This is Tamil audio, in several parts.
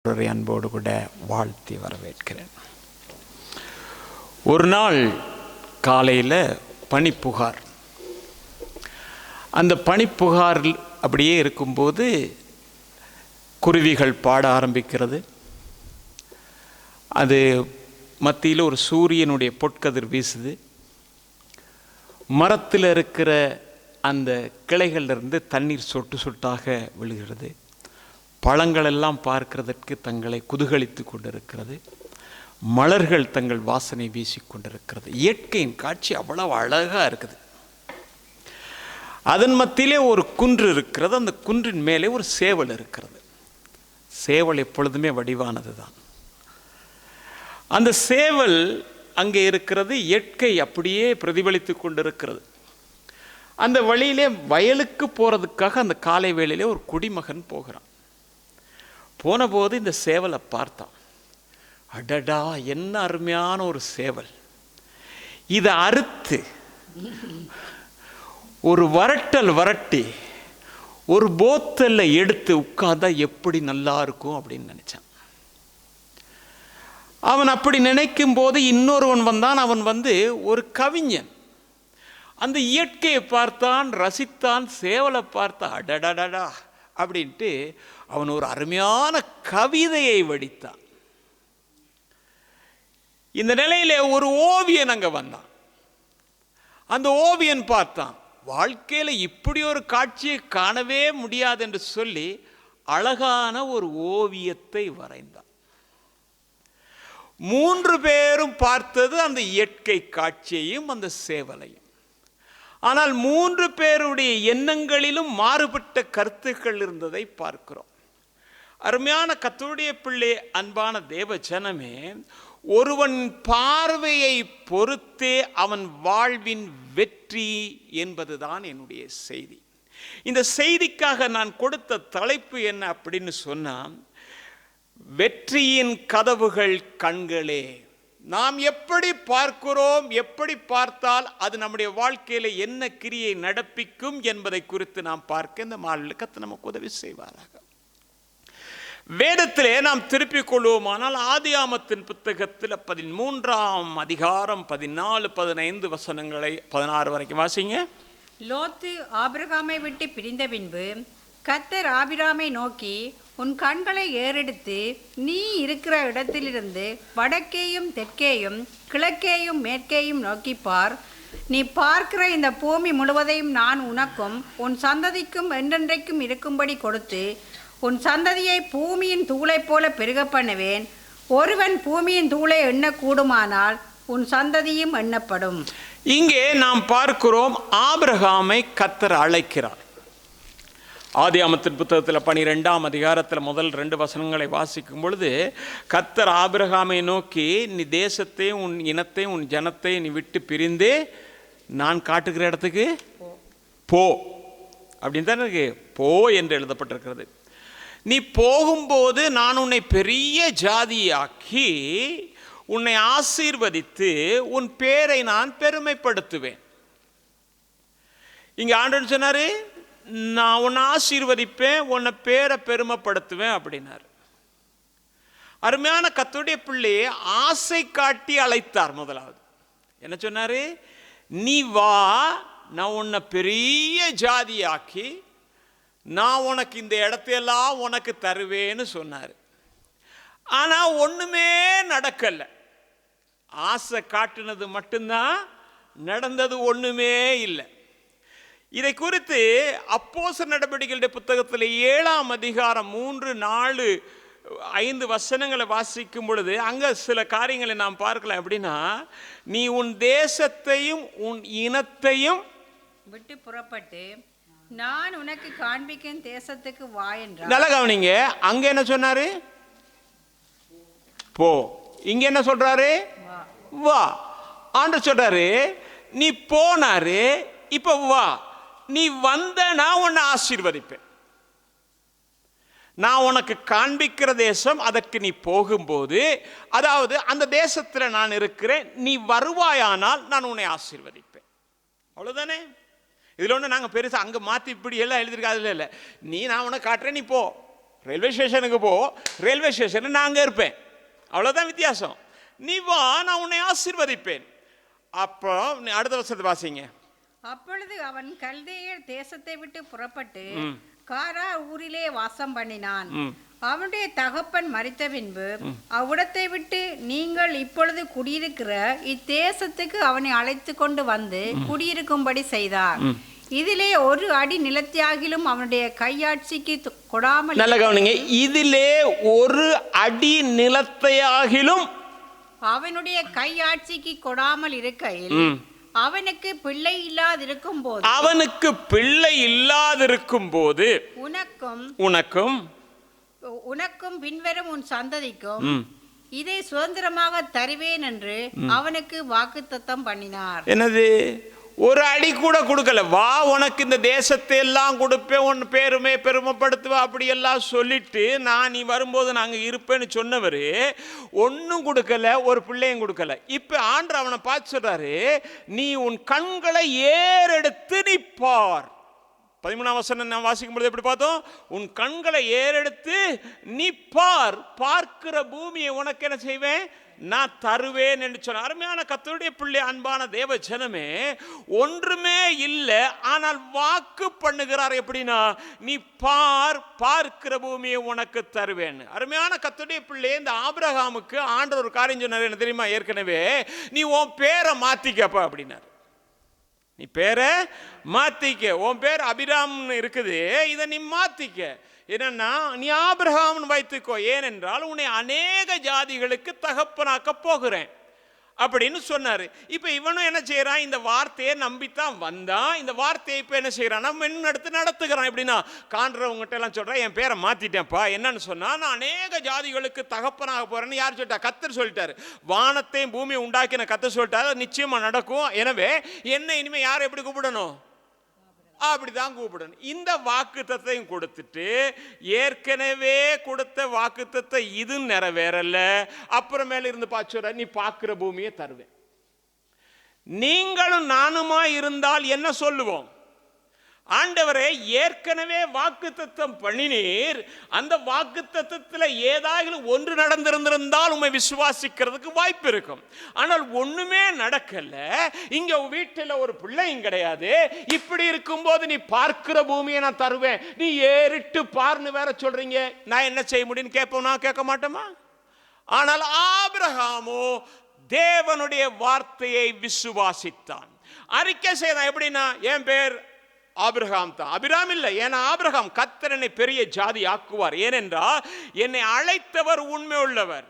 அன்போடு கூட வாழ்த்தி வரவேற்கிறேன். ஒரு நாள் காலையில் பனிப்புகார். அந்த பனிப்புகார் அப்படியே இருக்கும்போது குருவிகள் பாட ஆரம்பிக்கிறது. அது மத்தியில் ஒரு சூரியனுடைய பொற்கதிர் வீசுது. மரத்தில் இருக்கிற அந்த கிளைகளிலிருந்து தண்ணீர் சொட்டு சொட்டாக விழுகிறது. பழங்களெல்லாம் பார்க்கிறதற்கு தங்களை குதூகலித்து கொண்டிருக்கிறது. மலர்கள் தங்கள் வாசனை வீசிக்கொண்டிருக்கிறது. இயற்கையின் காட்சி அவ்வளவு அழகாக இருக்குது. அதன் மத்தியிலே ஒரு குன்று இருக்கிறது. அந்த குன்றின் மேலே ஒரு சேவல் இருக்கிறது. சேவல் எப்பொழுதுமே வடிவானது தான். அந்த சேவல் அங்கே இருக்கிறது. இயற்கை அப்படியே பிரதிபலித்து கொண்டிருக்கிறது. அந்த வழியிலே வயலுக்கு போகிறதுக்காக அந்த காலை வேளையிலே ஒரு குடிமகன் போகிறான். போன போது இந்த சேவலை பார்த்தான். அடடா, என்ன அருமையான ஒரு சேவல்! இதை அறுத்து ஒரு வரட்டி ஒரு போத்தல்ல எடுத்து உட்கார்ந்தா எப்படி நல்லா இருக்கும் அப்படின்னு நினைச்சான். அவன் அப்படி நினைக்கும் போது இன்னொருவன் வந்தான். அவன் ஒரு கவிஞன். அந்த இயற்கையை பார்த்தான், ரசித்தான். சேவலை பார்த்தான். அடடடடா அப்படின்ட்டு அவன் ஒரு அருமையான கவிதையை வடித்தான். இந்த நிலையில ஒரு ஓவியன் அங்க வந்தான். அந்த ஓவியன் பார்த்தான். வாழ்க்கையில இப்படி ஒரு காட்சியை காணவே முடியாது என்று சொல்லி அழகான ஒரு ஓவியத்தை வரைந்தான். 3 பேரும் பார்த்தது அந்த இயற்கை காட்சியையும் அந்த சேவலையும். ஆனால் 3 பேருடைய எண்ணங்களிலும் மாறுபட்ட கருத்துக்கள் இருந்ததை பார்க்கிறோம். அருமையான கர்த்தருடைய பிள்ளை, அன்பான தேவ ஜனமே, ஒருவன் பார்வையை பொறுத்தே அவன் வாழ்வின் வெற்றி என்பதுதான் என்னுடைய செய்தி. இந்த செய்திக்காக நான் கொடுத்த தலைப்பு என்ன அப்படின்னு சொன்னா, வெற்றியின் கதவுகள் கண்களே. நாம் எப்படி பார்க்கிறோம், எப்படி பார்த்தால் அது நம்முடைய வாழ்க்கையில என்ன கிரியை நடப்பிக்கும் என்பதை குறித்து நாம் பார்க்க இந்த நாளில் கர்த்தர் நமக்கு உதவி செய்வாராக. வேதத்திலே நாம் திருப்பிக் கொள்வோமானால் ஆதியாமத்தின் புத்தகத்தில் 13ஆம் அதிகாரம் 14, 15 வசனங்களை 16 வரைக்கும் வாசிங்க. லோத்து ஆபிரகாமை விட்டு பிரிந்த பின்பு கர்த்தர் ஆபிராமை நோக்கி, உன் கண்களை ஏறெடுத்து நீ இருக்கிற இடத்திலிருந்து வடக்கேயும் தெற்கேயும் கிழக்கேயும் மேற்கேயும் நோக்கி பார். நீ பார்க்கிற இந்த பூமி முழுவதையும் நான் உனக்கும் உன் சந்ததிக்கும் என்றென்றைக்கும் இருக்கும்படி கொடுத்து உன் சந்ததியை பூமியின் தூளைப் போல பெருக பண்ணுவேன். ஒருவன் பூமியின் தூளை எண்ணக்கூடுமானால் உன் சந்ததியும் எண்ணப்படும். இங்கே நாம் பார்க்கிறோம், ஆபிரகாமை கர்த்தர் அழைக்கிறார். ஆதியாமத்தின் புத்தகத்தில் 12ஆம் அதிகாரத்தில் முதல் 2 வசனங்களை வாசிக்கும் பொழுது கர்த்தர் ஆபிரகாமை நோக்கி, நீ தேசத்தையும் உன் இனத்தையும் உன் ஜனத்தை நீ விட்டு பிரிந்தே நான் காட்டுகிற இடத்துக்கு போ அப்படின்னு தான் இருக்கு. போ என்று எழுதப்பட்டிருக்கிறது. நீ போகும்போது நான் உன்னை பெரிய ஜாதியாக்கி உன்னை ஆசீர்வதித்து உன் பேரை நான் பெருமைப்படுத்துவேன். இங்க ஆண்டவன் சொன்னாரு, நான் உன்னை ஆசீர்வதிப்பேன், உன்னை பேரை பெருமைப்படுத்துவேன் அப்படின்னாரு. அருமையான கர்த்தருடைய பிள்ளையை ஆசை காட்டி அழைத்தார். முதலாவது என்ன சொன்னாரு? நீ வா, நான் உன்னை பெரிய ஜாதியாக்கி நான் உனக்கு இந்த இடத்தையெல்லாம் உனக்கு தருவேன்னு சொன்னார். ஆனா ஒண்ணுமே நடக்கல. ஆசை காட்டினது மட்டும்தான் நடந்தது, ஒண்ணுமே இல்லை. இதை குறித்து அப்போஸ்தலர் நடவடிக்கைகளுடைய புத்தகத்தில் 7ஆம் அதிகாரம் 3, 4, 5 வசனங்களை வாசிக்கும் பொழுது அங்க சில காரியங்களை நாம் பார்க்கலாம். எப்படின்னா, நீ உன் தேசத்தையும் உன் இனத்தையும் விட்டு புறப்பட்டு நான் உனக்கு காண்பிக்கும் தேசத்துக்கு வா என்றார். நல்ல கவனிங்க. அங்க என்ன சொன்னாரு? போ. இங்க என்ன சொல்றாரு? வா. ஆண்டவர் சொல்றாரு, நீ போனாரு, இப்ப வா. நீ வந்த நான் உன்னை ஆசீர்வதிப்பேன். நான் உனக்கு காண்பிக்கிற தேசம், அதற்கு நீ போகும்போது, அதாவது அந்த தேசத்தில் நான் இருக்கிறேன், நீ வருவாயானால் நான் உன்னை ஆசீர்வதிப்பேன். அவ்வளவுதானே? இதில் ஒன்று நாங்கள் பெருசாக அங்கே மாற்றி இப்படி எல்லாம் எழுதியிருக்காது. இல்லை, நீ நான் உனக்கு காட்டுறேன், நீ போ. ரயில்வே ஸ்டேஷனுக்கு போ, ரயில்வே ஸ்டேஷனில் நான் அங்கே இருப்பேன், அவ்வளோதான் வித்தியாசம். நீ வா, நான் உன்னை ஆசீர்வதிப்பேன். அப்போ அடுத்த வருஷத்தை வாசிங்க. அப்பொழுது அவன் கல்தேயர் தேசத்தை விட்டு புறப்பட்டு காரா ஊரிலே வாசம் பண்ணினான். அவனுடைய தகப்பன் மரித்த பின்பு அவ்விடத்தை விட்டு நீங்கள் இப்பொழுது குடியிருக்கிற இத்தேசத்துக்கு அவனை அழைத்து கொண்டு வந்து குடியிருக்கும்படி செய்தார். இதிலே ஒரு அடி நிலத்தியாகிலும் அவனுடைய கையாட்சிக்கு கொடாமல். நல்ல கவனிங்க, இதிலே ஒரு அடி நிலத்தையாகிலும் அவனுடைய கையாட்சிக்கு கொடாமல் இருக்கையில் அவனுக்கு பிள்ளை இல்லாதிருக்கும் போது, அவனுக்கு பிள்ளை இல்லாதிருக்கும் போது உனக்கும் பின்வரும் உன் சந்ததிக்கும் இதை சுதந்திரமாக தருவேன் என்று அவனுக்கு வாக்குத்தத்தம் பண்ணினார். என்னது? ஒரு அடி கூட கொடுக்கல. வா, உனக்கு இந்த தேசத்தை எல்லாம் கொடுப்பேன், உன் பேருமே பெருமைப்படுத்துவேன், அப்படி எல்லாம் சொல்லிட்டு நான் நீ வரும்போது நாங்கள் இருப்பேன்னு சொன்னவர் ஒன்றும் கொடுக்கல, ஒரு பிள்ளையும் கொடுக்கல. இப்போ ஆண்டவர் அவனை பார்த்து சொல்றாரு, நீ உன் கண்களை ஏறெடுத்து நிப்பார். 13ஆம் வசனம் நான் வாசிக்கும் பொழுது எப்படி பார்த்தோம்? உன் கண்களை ஏறெடுத்து நிப்பார், பார்க்கிற பூமியை உனக்கு என்ன செய்வேன், நான் தருவேன் என்று சொன்ன. அருமையான கர்த்தருடைய பிள்ளை, அன்பான தேவ ஜனமே, ஒன்றுமே இல்லை, ஆனால் வாக்கு பண்ணுகிறார். எப்படின்னா, நீ பார்க்கிற பூமியை உனக்கு தருவேன். அருமையான கர்த்தருடைய பிள்ளை, இந்த ஆபிரகாமுக்கு ஆண்டவர் ஒரு காரியம் சொன்னார், என்ன தெரியுமா? ஏற்கனவே நீ உன் பேரை மாத்திக்கப்பா அப்படின்னார். நீ பேரை மாத்திக்க, உன் பேர் அபிராம்னு இருக்குது, இதை நீ மாத்திக்க. என்னன்னா, நீ ஆபிரகாம்னு வைத்துக்கோ, ஏனென்றால் உன்னை அநேக ஜாதிகளுக்கு தகப்பனாக்க போகிறேன் அப்படின்னு சொன்னாரு. இப்ப இவனும் என்ன செய்யறான்? இந்த வார்த்தையை நம்பித்தான் வந்தான். இந்த வார்த்தையை இப்ப என்ன செய்யறான்? நம்ம எடுத்து நடத்துகிறான். எப்படின்னா, காண்றவங்ககிட்ட எல்லாம் சொல்றான், என் பேரை மாத்திட்டேன்ப்பா. என்னன்னு சொன்னா, நான் அநேக ஜாதிகளுக்கு தகப்பனாக போறேன்னு யார் சொல்லிட்டா? கர்த்தர் சொல்லிட்டாரு. வானத்தையும் பூமியை உண்டாக்கின கர்த்தர் சொல்லிட்டாரு, நிச்சயமா நடக்கும். எனவே என்ன இனிமே யாரை எப்படி கூப்பிடணும்? அப்படிதான் கூப்பிடணும். இந்த வாக்குத்தத்தையும் கொடுத்துட்டு, ஏற்கனவே கொடுத்த வாக்குத்தத்தை இது நிறைவேறல, அப்புறமேல இருந்து பாச்சுற, நீ பார்க்கிற பூமியை தருவேன். நீங்களும் நானுமா இருந்தால் என்ன சொல்லுவோம்? ஆண்டவரே, ஏற்கனவே வாக்குத்தத்தம் பண்ணினீர், அந்த வாக்குத்தத்தத்தில் ஏதாவது ஒன்று நடந்திருந்தால் உண்மை விசுவாசிக்கிறதுக்கு வாய்ப்பு இருக்கும். ஆனால் ஒண்ணுமே நடக்கல, இங்க வீட்டில் ஒரு பிள்ளையும் கிடையாது. இப்படி இருக்கும்போது நீ பார்க்கிற பூமியை நான் தருவேன், நீ ஏறிட்டு பார்னு வேற சொல்றீங்க, நான் என்ன செய்ய முடியும்னு கேட்போம்? நான் கேட்க மாட்டோமா? ஆனால் ஆபிரகாமோ தேவனுடைய வார்த்தையை விசுவாசித்தான், அறிக்கை செய்தான். எப்படின்னா, என் பேர் ஆபிரகாம் தான், அபிராம் இல்லை. ஏன்னா ஆபிரகாம், கர்த்தர் என்னை பெரிய ஜாதி ஆக்குவார், ஏனென்றால் என்னை அழைத்தவர் உண்மை உள்ளவர்,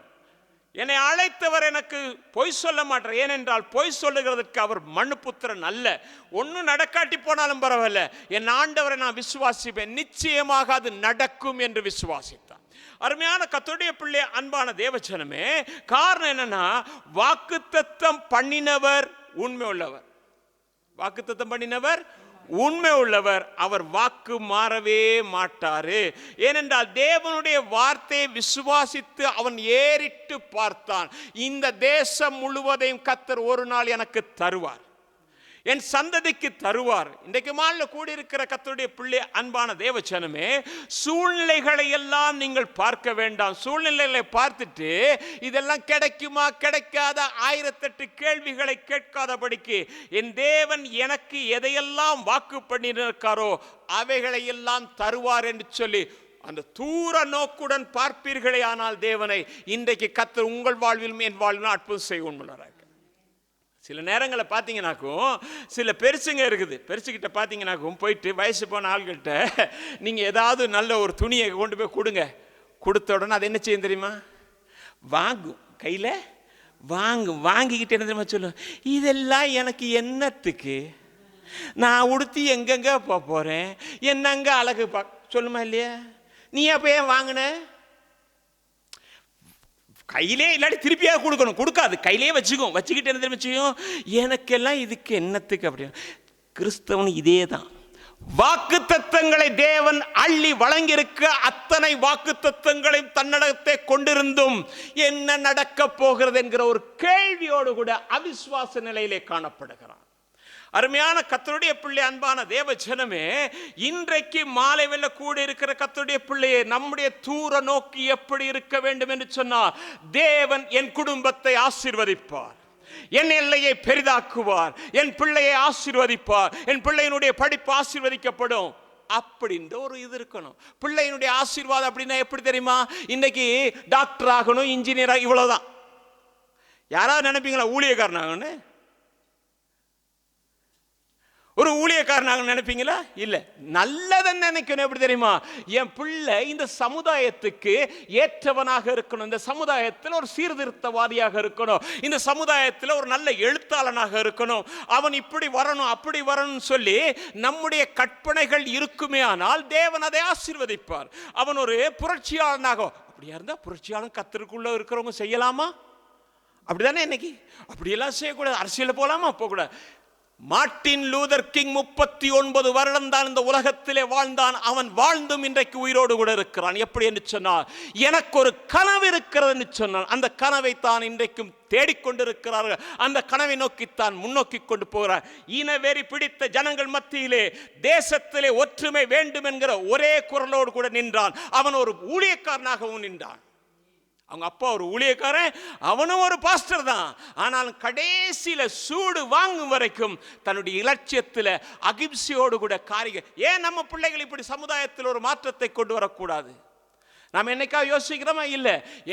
என்னை அழைத்தவர் எனக்கு பொய் சொல்ல மாட்டார், ஏனென்றால் பொய் சொல்லுகிறதுக்கு அவர் மனுபுத்திரன் அல்ல. ஒன்னும் நடக்காட்டி போனாலும் பரவாயில்ல, என் ஆண்டவரை நான் விசுவாசிப்பேன், நிச்சயமாக அது நடக்கும் என்று விசுவாசித்தான். அருமையான கர்த்தருடைய பிள்ளை, அன்பான தேவஜனமே, காரணம் என்னன்னா, வாக்குத்தத்தம் பண்ணினவர் உண்மை உள்ளவர். வாக்குத்தத்தம் பண்ணினவர் உண்மை உள்ளவர், அவர் வாக்கு மாறவே மாட்டாரு. ஏனென்றால் தேவனுடைய வார்த்தையை விசுவாசித்து அவன் ஏறிட்டு பார்த்தான், இந்த தேசம் முழுவதையும் கர்த்தர் ஒரு நாள் எனக்கு தருவார், என் சந்ததிக்கு தருவார். இன்றைக்கு மாலையில கூடியிருக்கிற கர்த்தருடைய பிள்ளை, அன்பான தேவஜனமே, சூழ்நிலைகளை எல்லாம் நீங்கள் பார்க்க வேண்டாம். சூழ்நிலைகளை பார்த்துட்டு இதெல்லாம் கிடைக்குமா கிடைக்காத 1008 கேள்விகளை கேட்காதபடிக்கு, என் தேவன் எனக்கு எதையெல்லாம் வாக்கு பண்ணியிருக்காரோ அவைகளை எல்லாம் தருவார் என்று சொல்லி அந்த தூர நோக்குடன் பார்ப்பீர்களே ஆனால் தேவனை, இன்றைக்கு கர்த்தர் உங்கள் வாழ்விலும் என் வாழ்விலும் அற்புதம் செய்ய. சில நேரங்களை பார்த்தீங்கன்னாக்கும் சில பெருசுங்க இருக்குது, பெருசுக்கிட்ட பார்த்தீங்கன்னாக்கும் போயிட்டு வயசு போன ஆள்கிட்ட நீங்கள் ஏதாவது நல்ல ஒரு துணியை கொண்டு போய் கொடுங்க, கொடுத்த உடனே அது என்ன செய்யும் தெரியுமா? வாங்கும், கையில் வாங்கிக்கிட்டு என்ன தெரியுமா சொல்லும்? இதெல்லாம் எனக்கு என்னத்துக்கு, நான் உடுத்தி எங்கெங்க போகிறேன், என்னங்க அழகு சொல்லுமா இல்லையா? நீ அப்போ ஏன் வாங்கின? கையிலே இல்லாட்டி திருப்பியாக கொடுக்கணும், கொடுக்காது, கையிலே வச்சுக்கும், வச்சுக்கிட்டு என்ன வச்சுக்கும், எனக்கெல்லாம் இதுக்கு என்னத்துக்கு அப்படின்னு. கிறிஸ்தவன் இதே தான். வாக்கு தத்தங்களை தேவன் அள்ளி வழங்கியிருக்க அத்தனை வாக்கு தத்தங்களையும் தன்னடத்தை கொண்டிருந்தும் என்ன நடக்க போகிறது என்கிற ஒரு கேள்வியோடு கூட அவிசுவாச நிலையிலே காணப்படுகிறான். அருமையான கர்த்தருடைய பிள்ளை, அன்பான தேவ ஜனமே, இன்றைக்கு மாலை வெல்ல கூட இருக்கிற கர்த்தருடைய பிள்ளையே, நம்முடைய தூர நோக்கி எப்படி இருக்க வேண்டும் என்று சொன்னால், தேவன் என் குடும்பத்தை ஆசீர்வதிப்பார், என் எல்லையை பெரிதாக்குவார், என் பிள்ளையை ஆசீர்வதிப்பார், என் பிள்ளையினுடைய படிப்பு ஆசீர்வதிக்கப்படும் அப்படின்ற ஒரு இது இருக்கணும். பிள்ளையினுடைய ஆசீர்வாதம் அப்படின்னா எப்படி தெரியுமா? இன்னைக்கு டாக்டர் ஆகணும், இன்ஜினியர் ஆகணும், இவ்வளவுதான். யாராவது நினைப்பீங்களா ஊழியக்காரன் ஆகணும்னு? ஒரு ஊழியக்காரனாக நினைப்பீங்களா? இல்ல. நல்லதன்னு நினைக்கணும். எப்படி தெரியுமா? என் பிள்ளை இந்த சமுதாயத்துக்கு ஏற்றவனாக இருக்கணும், இந்த சமுதாயத்தில் ஒரு சீர்திருத்தவாதியாக இருக்கணும், இந்த சமுதாயத்தில் ஒரு நல்ல எழுத்தாளனாக இருக்கணும், அவன் இப்படி வரணும் அப்படி வரணும் சொல்லி நம்முடைய கற்பனைகள் இருக்குமே ஆனால் தேவன் அதை ஆசீர்வதிப்பார். அவன் ஒரு புரட்சியாளனாக, அப்படியா இருந்தா புரட்சியாளன் கர்த்தருக்குள்ள இருக்கிறவங்க செய்யலாமா? அப்படிதானே இன்னைக்கு? அப்படியெல்லாம் செய்யக்கூடாது. அரசியல் போலாமா? போகக்கூடாது. மார்ட்டின் லூதர் கிங் 39 வருடம் தான் இந்த உலகத்திலே வாழ்ந்தான். அவன் வாழ்ந்தும் இன்றைக்கு உயிரோடு கூட இருக்கிறான். எப்படி என்று சொன்னால், எனக்கு ஒரு கனவு இருக்கிறது என்று சொன்னான். அந்த கனவை தான் இன்றைக்கும் தேடிக்கொண்டிருக்கிறார்கள். அந்த கனவை நோக்கித்தான் முன்னோக்கி கொண்டு போகிறார். இனவெறி பிடித்த ஜனங்கள் மத்தியிலே தேசத்திலே ஒற்றுமை வேண்டும் என்கிற ஒரே குரலோடு கூட நின்றான். அவன் ஒரு ஊழியக்காரனாகவும் நின்றான். அவங்க அப்பா ஒரு ஊழியக்காரன், அவனும் ஒரு பாஸ்டர் தான். ஆனால் கடைசியில சூடு வாங்கும் வரைக்கும் தன்னுடைய இலட்சியத்தில் அகிம்சையோடு கூட காரியம். ஏன் நம்ம பிள்ளைகள் இப்படி சமுதாயத்தில் ஒரு மாற்றத்தை கொண்டு வரக்கூடாது? நாம் என்னைக்கா யோசிக்கிறோமா? இல்ல.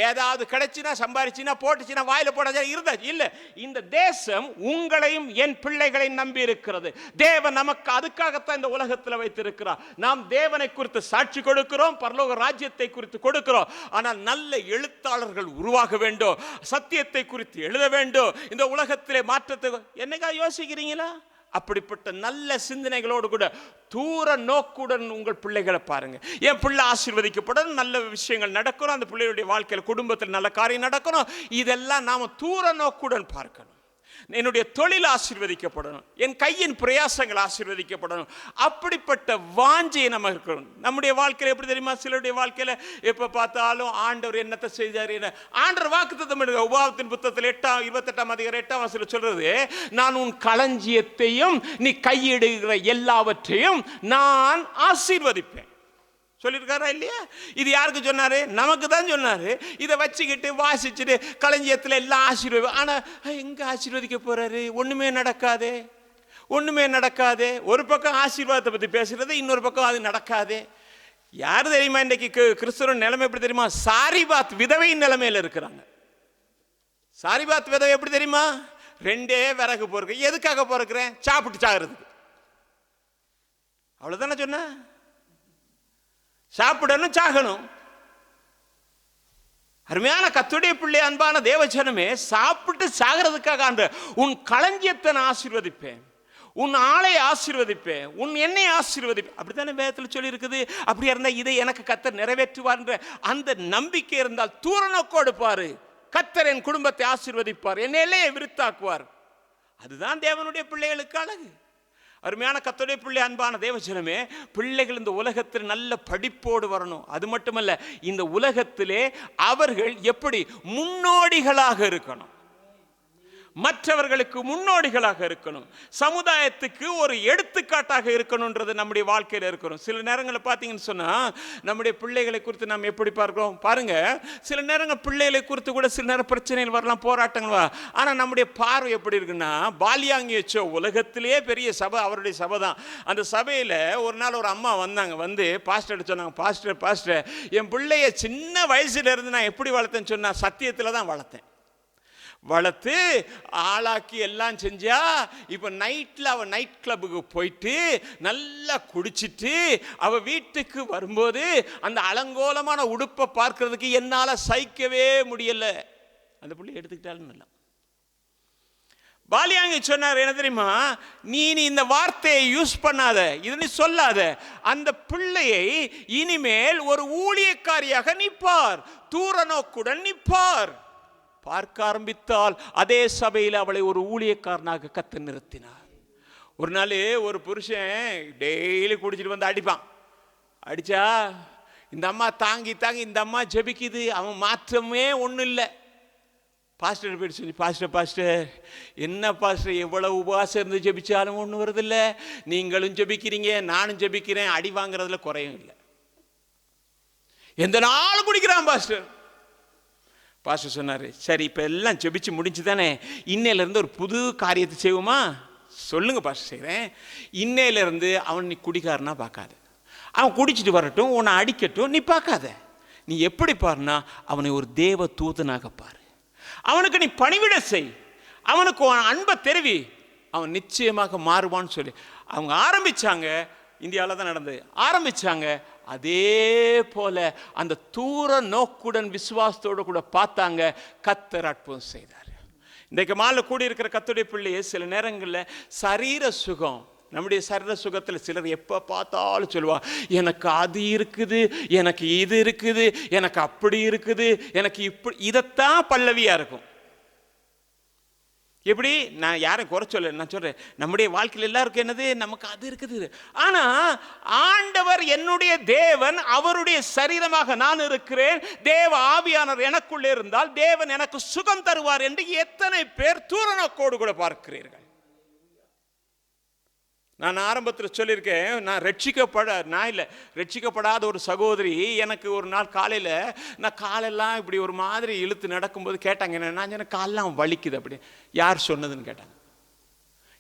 ஏதாவது கிடைச்சினா, சம்பாரிச்சினா, போட்டுச்சினா, வாயில போட இருந்தா இல்ல. இந்த தேசம் உங்களையும் என் பிள்ளைகளையும் நம்பி இருக்கிறது. தேவன் நமக்கு அதுக்காகத்தான் இந்த உலகத்தில் வைத்திருக்கிறார். நாம் தேவனை குறித்து சாட்சி கொடுக்கிறோம், பரலோக ராஜ்யத்தை குறித்து கொடுக்கிறோம். ஆனால் நல்ல எழுத்தாளர்கள் உருவாக வேண்டும், சத்தியத்தை குறித்து எழுத வேண்டும். இந்த உலகத்திலே மாற்றத்தை என்னைக்கா யோசிக்கிறீங்களா? அப்படிப்பட்ட நல்ல சிந்தனைகளோடு கூட தூர நோக்குடன் உங்கள் பிள்ளைகளை பாருங்க. என் பிள்ளை ஆசீர்வதிக்கப்படணும், நல்ல விஷயங்கள் நடக்கணும், அந்த பிள்ளைகளுடைய வாழ்க்கையில் குடும்பத்தில் நல்ல காரியம் நடக்கணும். இதெல்லாம் நாம தூர நோக்குடன் பார்க்கணும். என்னுடைய தொழில் ஆசீர்வதிக்கப்படணும், என் கையின் பிரயாசங்கள் ஆசீர்வதிக்கப்படணும். அப்படிப்பட்ட வாஞ்சையை நம்ம இருக்கணும். நம்முடைய வாழ்க்கையில் எப்படி தெரியுமா? சிலருடைய வாழ்க்கையில் எப்போ பார்த்தாலும் ஆண்டவர் என்னத்தை செய்தார், என்ன ஆண்டவர் வாக்குத்தத்தம் எடுக்க. உபாகமத்தின் புத்தகத்தில் 28ஆம் அதிகாரம் 8ஆம் வசனத்தில் சொல்றது, நான் உன் களஞ்சியத்தையும் நீ கையிடுகிற எல்லாவற்றையும் நான் ஆசீர்வதிப்பேன் சொல்லியிருக்காரா இல்லையா? இது யாருக்கு சொன்னாரு? நமக்கு தான் சொன்னாரு. இதை வச்சுக்கிட்டு வாசிச்சுட்டு களஞ்சியத்தில் எல்லாம் ஆசீர்வதி. ஆனால் எங்க ஆசீர்வதிக்க போறாரு? ஒண்ணுமே நடக்காதே, ஒண்ணுமே நடக்காதே. ஒரு பக்கம் ஆசீர்வாதத்தை பற்றி பேசுறது, இன்னொரு பக்கம் அது நடக்காதே. யாரு தெரியுமா இன்றைக்கு கிறிஸ்துவ நிலைமை எப்படி தெரியுமா? சாரிபாத் விதவையின் நிலைமையில் இருக்கிறாங்க. சாரிபாத் விதவை எப்படி தெரியுமா? 2 விறகு பொறுக்க. எதுக்காக பொறுக்கிறேன்? சாப்பிட்டு சாகிறதுக்கு. அவ்வளவுதானே சொன்ன. சாப்பிடணும், சாகணும். அருமையான கர்த்தருடைய பிள்ளை, அன்பான தேவஜனமே, சாப்பிட்டு சாகிறதுக்காக உன் களஞ்சியத்தை நான் ஆசீர்வதிப்பேன், உன் ஆளை ஆசீர்வதிப்பேன், உன் எண்ணெய் ஆசீர்வதிப்பேன். அப்படித்தானே வேதத்தில் சொல்லி இருக்குது. அப்படியா இருந்தா இதை எனக்கு கர்த்தர் நிறைவேற்றுவார் என்ற அந்த நம்பிக்கை இருந்தால் தூர நோக்கோடு பாரு. கர்த்தர் என் குடும்பத்தை ஆசீர்வதிப்பார், என் எல்லையை விருத்தாக்குவார். அதுதான் தேவனுடைய பிள்ளைகளுக்கு அழகு. அருமையான கர்த்தருடைய பிள்ளை, அன்பான தேவஜனமே, பிள்ளைகள் இந்த உலகத்தில் நல்ல படிப்போடு வரணும். அது மட்டுமல்ல, இந்த உலகத்திலே அவர்கள் எப்படி முன்னோடிகளாக இருக்கணும், மற்றவர்களுக்கு முன்னோடிகளாக இருக்கணும், சமுதாயத்துக்கு ஒரு எடுத்துக்காட்டாக இருக்கணும்ன்றது நம்முடைய வாழ்க்கையில் இருக்கணும். சில நேரங்களில் பார்த்தீங்கன்னு சொன்னால் நம்முடைய பிள்ளைகளை குறித்து நாம் எப்படி பார்க்கிறோம் பாருங்க. சில நேரங்கள் பிள்ளைகளை குறித்து கூட சில நேரம் பிரச்சனைகள் வரலாம், போராட்டங்கள் வரலாம். ஆனால் நம்முடைய பார்வை எப்படி இருக்குன்னா, பாலியாங்கியச்சோ உலகத்திலேயே பெரிய சபை அவருடைய சபை தான். அந்த சபையில் ஒரு நாள் ஒரு அம்மா வந்தாங்க. வந்து பாஸ்டர் சொன்னாங்க, பாஸ்டர் என் பிள்ளைய சின்ன வயசுல இருந்து நான் எப்படி வளர்த்தேன்னு சொன்னா, சத்தியத்தில் தான் வளர்த்து ஆளாக்கி எல்லாம் செஞ்சா. இப்ப நைட்ல அவ நைட் கிளப்புக்கு போயிட்டு நல்லா குடிச்சிட்டு அவ வீட்டுக்கு வரும்போது அந்த அலங்கோலமான உடுப்பை பார்க்கறதுக்கு என்னால சகிக்கவே முடியல. அந்த பிள்ளை எடுத்துக்கிட்டாலும் பாலியாங்கி சொன்னார், என்ன தெரியுமா, நீ இந்த வார்த்தையை யூஸ் பண்ணாத, இதை சொல்லாத. அந்த பிள்ளையை இனிமேல் ஒரு ஊழியக்காரியாக நிற்பார், தூர நோக்குடன் நிற்பார். பார்க்க ஆரம்பித்தால் அதே சபையில் அவளை ஒரு ஊழியக்காரனாக கத்து நிறுத்தினார். ஒரு நாள் ஒரு புருஷன் டெய்லி குடிச்சிட்டு வந்து அடிப்பான். அடிச்சா இந்த அம்மா தாங்கி இந்த அம்மா ஜெபிக்குது, அவன் மாற்றமே ஒன்றும் இல்லை. பாஸ்டர் போயிட்டு சொல்லி, பாஸ்டர் என்ன பாஸ்டர் எவ்வளவு உபவாசம் இருந்து ஜெபிச்சாலும் ஒன்றும் வருதில்லை, நீங்களும் ஜெபிக்கிறீங்க நானும் ஜெபிக்கிறேன், அடி வாங்குறதுல குறையும் இல்லை, எந்த நாளும் குடிக்கிறான் பாஸ்டர். பாஸ்டர் சொன்னார், சரி இப்போ எல்லாம் ஜெபிச்சு முடிஞ்சு தானே, இன்னையிலேருந்து ஒரு புது காரியத்தை செய்வோமா? சொல்லுங்க பாஸ்டர், செய்கிறேன். இன்னையிலேருந்து அவன் நீ குடிக்காரனா பார்க்காத, அவன் குடிச்சிட்டு வரட்டும், உன்னை அடிக்கட்டும், நீ பார்க்காத. நீ எப்படி பாருனா அவனை ஒரு தேவ தூதனாக பாரு, அவனுக்கு நீ பணிவிட செய், அவனுக்கு அன்பை தெரிவி, அவன் நிச்சயமாக மாறுவான்னு சொல்லி அவங்க ஆரம்பித்தாங்க. இந்தியாவில் தான் நடந்தது. ஆரம்பித்தாங்க. அதே போல அந்த தூர நோக்குடன் விசுவாசத்தோடு கூட பார்த்தாங்க. கர்த்தர் அற்புதம் செய்தார். இன்றைக்கு மாலை கூடி இருக்கிற கர்த்தருடைய பிள்ளையே, சில நேரங்களில் சரீர சுகம், நம்முடைய சரீர சுகத்தில் சிலர் எப்போ பார்த்தாலும் சொல்லுவா, எனக்கு அது இருக்குது, எனக்கு இது இருக்குது, எனக்கு அப்படி இருக்குது, எனக்கு இப்படி, இதைத்தான் பல்லவியாக இருக்கும். எப்படி? நான் யாரும் குறை சொல்ல, நான் சொல்கிறேன், நம்முடைய வாழ்க்கையில் எல்லாருக்கும் என்னது, நமக்கு அது இருக்குது. ஆனால் ஆண்டவர் என்னுடைய தேவன், அவருடைய சரீரமாக நான் இருக்கிறேன், தேவ ஆவியானவர் எனக்குள்ளே இருந்தால் தேவன் எனக்கு சுகம் தருவார் என்று எத்தனை பேர் தூர நோக்கோடு கூட பார்க்கிறீர்கள்? நான் ஆரம்பத்தில் சொல்லியிருக்கேன், நான் ரட்சிக்கப்படாத ஒரு சகோதரி எனக்கு ஒரு நாள் காலையில், நான் காலெல்லாம் இப்படி ஒரு மாதிரி இழுத்து நடக்கும்போது கேட்டாங்க, நான் எனக்கு காலெல்லாம் வலிக்குது. அப்படி யார் சொன்னதுன்னு கேட்டாங்க.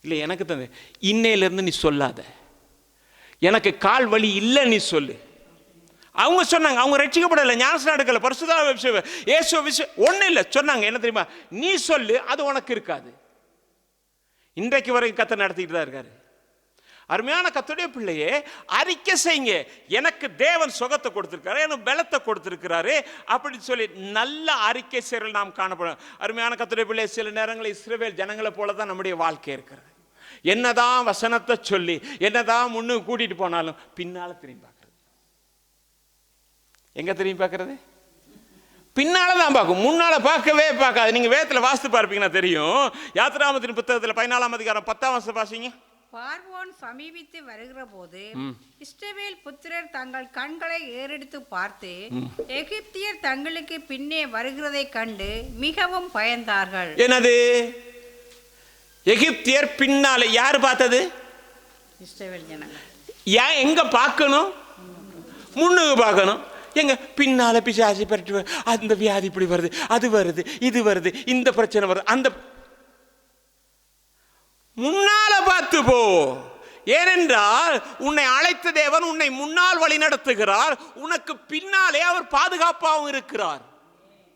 இல்லை எனக்கு தந்து, இன்னையிலேருந்து நீ சொல்லாத, எனக்கு கால் வலி இல்லை நீ சொல்லு. அவங்க சொன்னாங்க, அவங்க ரட்சிக்கப்படலை, ஞானஸ்நானம் எடுக்கலை, பரிசுத்த விஷயம் இயேசு விஷயம் ஒன்றும் இல்லை சொன்னாங்க. என்ன தெரியுமா? நீ சொல்லு, அது உனக்கு இருக்காது. இன்றைக்கு வரைக்கும் கர்த்தர் நடத்திக்கிட்டு தான் இருக்காரு. அருமையான கர்த்தருடைய பிள்ளையே, அறிக்கை செய்யுங்க, எனக்கு தேவன் சுகத்தை கொடுத்திருக்காரு, எனக்கு பலத்தை கொடுத்திருக்கிறாரு அப்படின்னு சொல்லி நல்ல அறிக்கை செய்யல் நாம் காணப்படும். அருமையான கர்த்தருடைய பிள்ளையே, சில நேரங்களில் இஸ்ரவேல் ஜனங்களை போல தான் நம்முடைய வாழ்க்கை இருக்கிறது. என்னதான் வசனத்தை சொல்லி என்னதான் முன்னுக்கு கூட்டிட்டு போனாலும் பின்னால திரும்பி பார்க்கறது. எங்க திரும்பி பார்க்கறது? பின்னால தான் பார்க்கும், முன்னால பார்க்கவே பார்க்காது. நீங்க வேதத்தில் வாசித்து பார்ப்பீங்கன்னா தெரியும். யாத்திராகமத்தின் புத்தகத்தில் 14ஆம் அதிகாரம் 10ஆம் வசனம் வாசிங்க. பார்வோன் சமீபித்து வருகிற போது இஸ்ரவேல் புத்திரர் தங்கள் கண்களை ஏறெடுத்து பார்த்து எகிப்தியர் தங்களுக்கு பின்னே வருகிறதை கண்டு மிகவும் பயந்தார்கள். என்னது? எகிப்தியர் பின்னால யார் பார்த்தது? இஸ்ரவேல் ஜனங்கள். ஏன் எங்க பார்க்கணும்? முன்னுக்கு பார்க்கணும். எங்க பின்னால பிசாசு பரட்டு, அந்த வியாதி இப்படி வருது, அது வருது, இது வருது, இந்த பிரச்சனை வருது, அந்த முன்னால பார்த்து போ. ஏனென்றால் உன்னை அழைத்த தேவன் உன்னை முன்னால் வழி நடத்துகிறார், உனக்கு பின்னாலே அவர் பாதுகாப்பாகவும் இருக்கிறார்.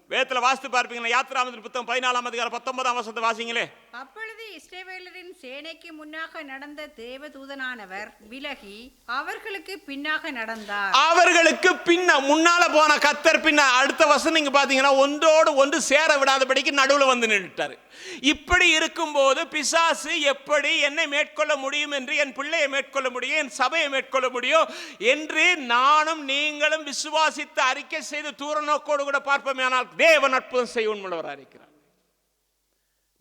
வேதத்தில் வாசித்து பார்ப்பீங்கன்னா யாத்திராகமத்தின் புத்தகம் 14ஆம் அதிகாரம் 19ஆம் வசனத்தை வாசிங்களே. அப்பொழுது இஸ்ரவேலரின் சேனைக்கு முன்னாக நடந்த தேவதூதனானவர் விலகி அவர்களுக்கு பின்னாக நடந்தார். அவர்களுக்கு முன்னால போன கர்த்தர் பின்ன அடுத்த வசனம் நீங்க பாத்தீங்கன்னா ஒன்றோடு ஒன்று சேர விடாதபடிக்கு நடுவில் வந்து நின்றுட்டாரு. இப்படி இருக்கும்போது பிசாசு எப்படி என்னை மேற்கொள்ள முடியும் என்று, என் பிள்ளையை மேற்கொள்ள முடியும், என் சபையை மேற்கொள்ள முடியும் என்று நானும் நீங்களும் விசுவாசித்து அறிக்கை செய்து தூர நோக்கோடு கூட பார்ப்போமே, ஆனால் தேவன் அற்புதம் செய்ய உண்மையுள்ளவராக இருக்கிறார்.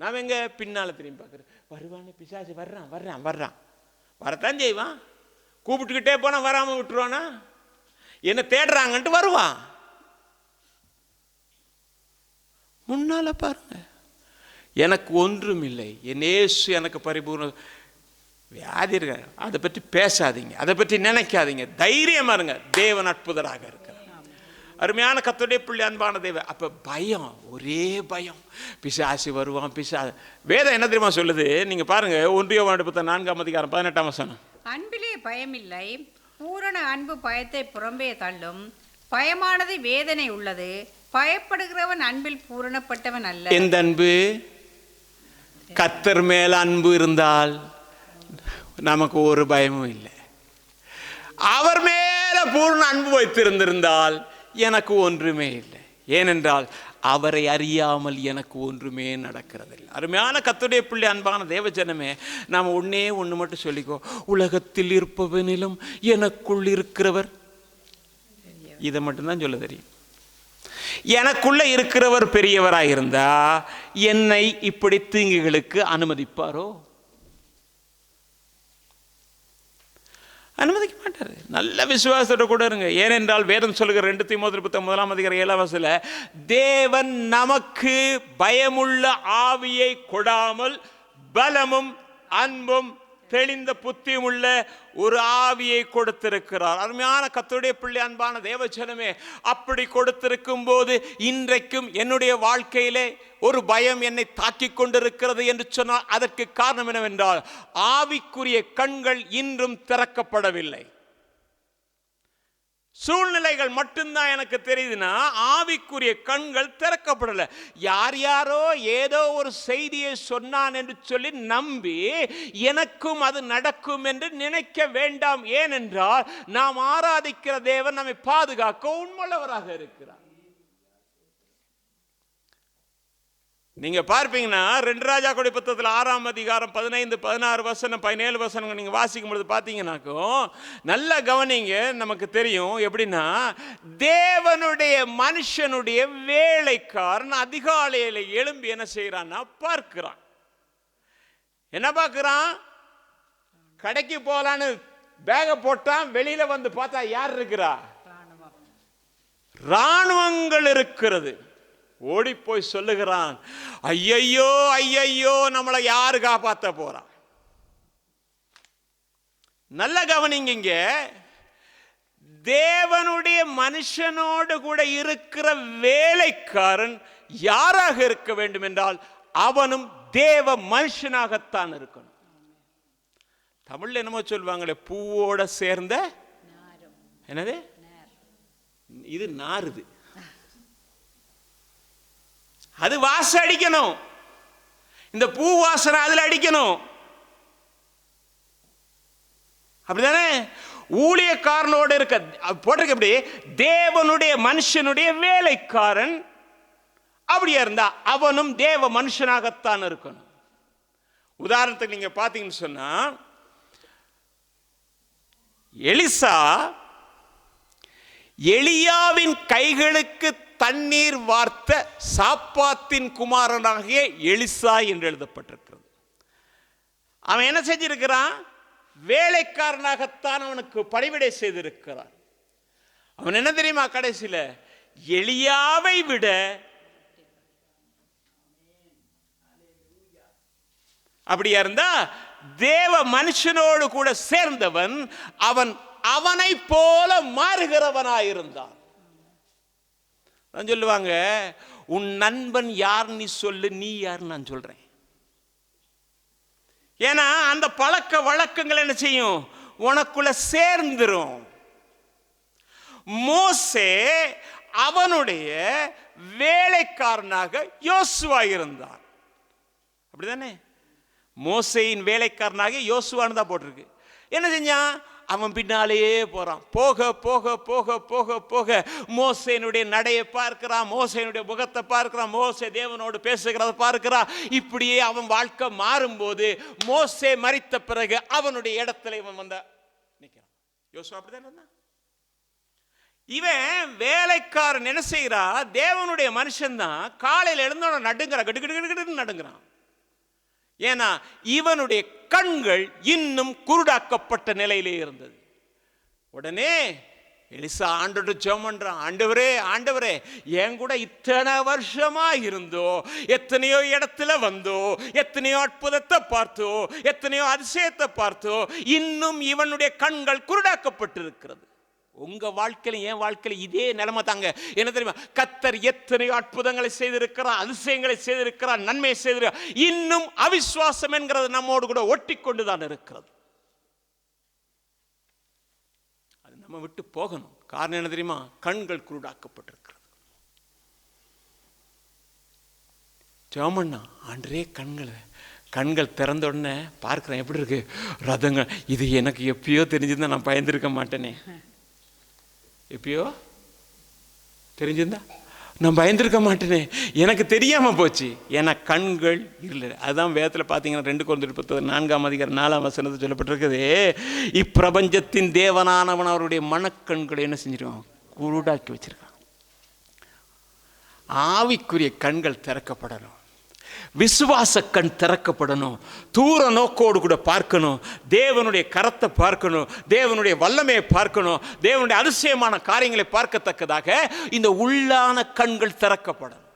நாம் எங்க பின்னால திரும்பி பார்க்கிறோம். வருவானே பிசாசு, வர்றான் வரத்தான் செய்வான். கூப்பிட்டுக்கிட்டே போனா வராம விட்டுருவானா? என்ன தேடுறாங்கன்ட்டு வருவான். முன்னால பாருங்க, எனக்கு ஒன்றும் இல்லை, என் இயேசு எனக்கு பரிபூர்ண வியாதி இருக்க. அதை பற்றி பேசாதீங்க, அதை பற்றி நினைக்காதீங்க, தைரியமா இருங்க, தேவன் அற்புதராக இருக்கிறார். அருமையான கர்த்தருடைய பிள்ளை, அன்பான தேவ. அப்ப பயம், ஒரே பயம், பிசாசு வருவான், பிசாசு. வேதம் என்ன தெரியுமா சொல்லுது? நீங்க பாருங்க, 1 யோவான் 4ஆம் அதிகாரம் 18ஆம் வசனம். அன்பிலே பயமில்லை, பூரண அன்பு பயத்தை புறம்பே தள்ளும். பயமானது வேதனை உள்ளது, பயப்படுகிறவன் அன்பில் பூரணப்பட்டவன் அல்ல. எந்த அன்பு? கர்த்தர் மேல அன்பு இருந்தால் நமக்கு ஒரு பயமும் இல்லை. அவர் மேல பூர்ண அன்பு வைத்திருந்திருந்தால் எனக்கு ஒன்றுமே இல்லை. ஏனென்றால் அவரை அறியாமல் எனக்கு ஒன்றுமே நடக்கிறதில்லை. அருமையான கர்த்தருடைய பிள்ளை, அன்பான தேவஜனமே, நாம் ஒன்று மட்டும் சொல்லிக்கோ, உலகத்தில் இருப்பவனிலும் எனக்குள் இருக்கிறவர். இதை மட்டும்தான் சொல்ல தெரியும். எனக்குள்ள இருக்கிறவர் பெரியவராக இருந்தா என்னை இப்படி தீங்குகளுக்கு அனுமதிப்பாரோ? அனுமதிக்க மாட்டார். நல்ல விசுவாசத்தோட கூட இருங்க. ஏனென்றால் வேதம் சொல்லுகிற 2 தீமோத்தேயு 1:7 தேவன் நமக்கு பயமுள்ள ஆவியை கொடாமல் பலமும் அன்பும் தெளிந்த புத்தியும் உள்ள ஒரு ஆவியை கொடுத்திருக்கிறார். அருமையான கர்த்தருடைய பிள்ளை, அன்பான தேவஜனமே, அப்படி கொடுத்திருக்கும் போது இன்றைக்கும் என்னுடைய வாழ்க்கையிலே ஒரு பயம் என்னை தாக்கிக் கொண்டிருக்கிறது என்று சொன்னால் அதற்கு காரணம் என்னவென்றால் ஆவிக்குரிய கண்கள் இன்றும் திறக்கப்படவில்லை. சூழ்நிலைகள் மட்டும்தான் எனக்கு தெரியுதுன்னா ஆவிக்குரிய கண்கள் திறக்கப்படலை. யார் யாரோ ஏதோ ஒரு செய்தியை சொன்னான் என்று சொல்லி நம்பி எனக்கும் அது நடக்கும் என்று நினைக்க வேண்டாம். ஏனென்றால் நாம் ஆராதிக்கிற தேவன் நம்மை பாதுகாக்க உண்மையுள்ளவராக இருக்கிறார். நீங்க பார்ப்பீங்கன்னா 2 ராஜாக்களுடைய புத்தகத்தில் 6ஆம் அதிகாரம் 15, 16 வசனம் 17 வசனங்கள் நீங்க வாசிக்கும் பொழுது பார்த்தீங்கன்னாக்கும் நல்ல கவனிங்க. நமக்கு தெரியும் எப்படின்னா, தேவனுடைய மனுஷனுடைய வேலைக்காரன் அதிகாலையில் எழும்பி என்ன செய்யறான்னா பார்க்கிறான். என்ன பார்க்கிறான்? கடைக்கு போலான்னு பேக போட்டான். வெளியில வந்து பார்த்தா யார் இருக்கிறா? ராணுவங்கள் இருக்கிறது. ஓடி போய் சொல்லுகிறான், ஐயையோ ஐயையோ, நம்மளை யாரு காப்பாத்த போறா? நல்ல கவனிங்க, தேவனுடைய மனுஷனோடு கூட இருக்கிற வேலைக்காரன் யாராக இருக்க வேண்டும் என்றால் அவனும் தேவ மனுஷனாகத்தான் இருக்கணும். தமிழ்ல என்னமோ சொல்வாங்களே, பூவோட சேர்ந்த என்னது, இது நாறுது, அது வாசம் அடிக்கணும். இந்த பூ வாசனை அதுல அடிக்கணும். அப்படிதானே? ஊழியக்காரனோடு இருக்க போட்டிருக்க எப்படி, தேவனுடைய மனுஷனுடைய வேலைக்காரன் அப்படியா இருந்தா அவனும் தேவ மனுஷனாகத்தான் இருக்கணும். உதாரணத்துக்கு நீங்க பாத்தீங்கன்னு சொன்னா, எலிசா எலியாவின் கைகளுக்கு தண்ணீர் வார்த்த சாப்பாத்தின் குமாரனாகிய எலிசா என்று எழுதப்பட்டிருக்கிறது. அவன் என்ன செஞ்சிருக்கிறான்? வேலைக்காரனாகத்தான் அவனுக்கு பணிவிடை செய்திருக்கிறான். அவன் என்ன தெரியுமா, கடைசியில எலியாவை விட அப்படியா இருந்தா தேவ மனுஷனோடு கூட சேர்ந்தவன் அவன் அவனை போல மாறுகிறவனாயிருந்தான். சொல்லுவாங்க, உன் நண்பன் யார் நீ சொல்லு, நீ யார் நான் சொல்றேன். ஏன்னா அந்த பழக்க வழக்கங்கள் என்ன செய்யும், உனக்குள்ள சேர்ந்துரும். மோசே அவனுடைய வேலைக்காரனாக யோசுவா இருந்தான். அப்படிதானே? மோசேயின் வேலைக்காரனாக யோசுவான்னு தான் போட்டிருக்கு. என்ன செஞ்சான்? அவன் பின்னாலேயே போறான். போக போக போக போக போக மோசேனுடைய நடையை பார்க்கிறான், மோசேனுடைய முகத்தை பார்க்கிறான், மோசே தேவனோடு பேசுகிறத பார்க்கிறான். இப்படியே அவன் வாழ்க்கை மாறும்போது மோசே மரித்த பிறகு அவனுடைய இடத்துல இவன் வந்த நிற்கிறான். யோசுவா அப்படிதான். இவன் வேலைக்காரன் என்ன செய்கிறா, தேவனுடைய மனுஷன் தான். காலையில் எழுந்தோட நடுங்கிறான், கடு கடு கடு நடுங்கிறான். ஏன்னா இவனுடைய கண்கள் இன்னும் குருடாக்கப்பட்ட நிலையிலே இருந்தது. உடனே எலிசா ஆண்டோடு ஜெபம் பண்றான், ஆண்டவரே ஆண்டவரே, என் கூட இத்தனை வருஷமா இருந்தோ, எத்தனையோ இடத்துல வந்தோ, எத்தனையோ அற்புதத்தை பார்த்தோ, எத்தனையோ அதிசயத்தை பார்த்தோ, இன்னும் இவனுடைய கண்கள் குருடாக்கப்பட்டிருக்கிறது. உங்க வாழ்க்கையில என் வாழ்க்கையில இதே நிலைமை தாங்க. என்ன தெரியுமா, கர்த்தர் எத்தனையோ அற்புதங்களை செய்திருக்கிறார், அதிசயங்களை செய்திருக்கிறார், நன்மையை செய்திருக்கிறார். இன்னும் அவிசுவாசம் என்கிறது நம்மோடு கூட ஒட்டி கொண்டுதான் இருக்கிறது. அது நம்ம விட்டு போகணும். காரணம் என்ன தெரியுமா, கண்கள் குருடாக்கப்பட்டிருக்கிறது. ஜெபம்னா ஆண்டரே கண்கள் திறந்த உடனே பார்க்கிறேன், எப்படி இருக்கு ரதங்கள். இது எனக்கு எப்பயோ தெரிஞ்சிருந்தா நான் பயந்துருக்க மாட்டேனே. எப்பயோ தெரிஞ்சிருந்தா நான் பயந்துருக்க மாட்டேனே. எனக்கு தெரியாம போச்சு, ஏன்னா கண்கள் இல்லை. அதுதான் வேதத்தில் பார்த்தீங்கன்னா 2 கொரிந்தியர் 4ஆம் அதிகாரம் 4ஆம் வசனத்தில் சொல்லப்பட்டிருக்குது, இப்பிரபஞ்சத்தின் தேவனானவன் அவருடைய மனக்கண்களை என்ன செஞ்சிருக்கான், குருடாக்கி வச்சிருக்கான். ஆவிக்குரிய கண்கள் திறக்கப்படணும். விசுவாச கண் திறக்கப்படணும். தூர நோக்கோடு கூட பார்க்கணும். தேவனுடைய கரத்தை பார்க்கணும். தேவனுடைய வல்லமையை பார்க்கணும். தேவனுடைய அதிசயமான காரியங்களை பார்க்கத்தக்கதாக இந்த உள்ளான கண்கள் திறக்கப்படணும்.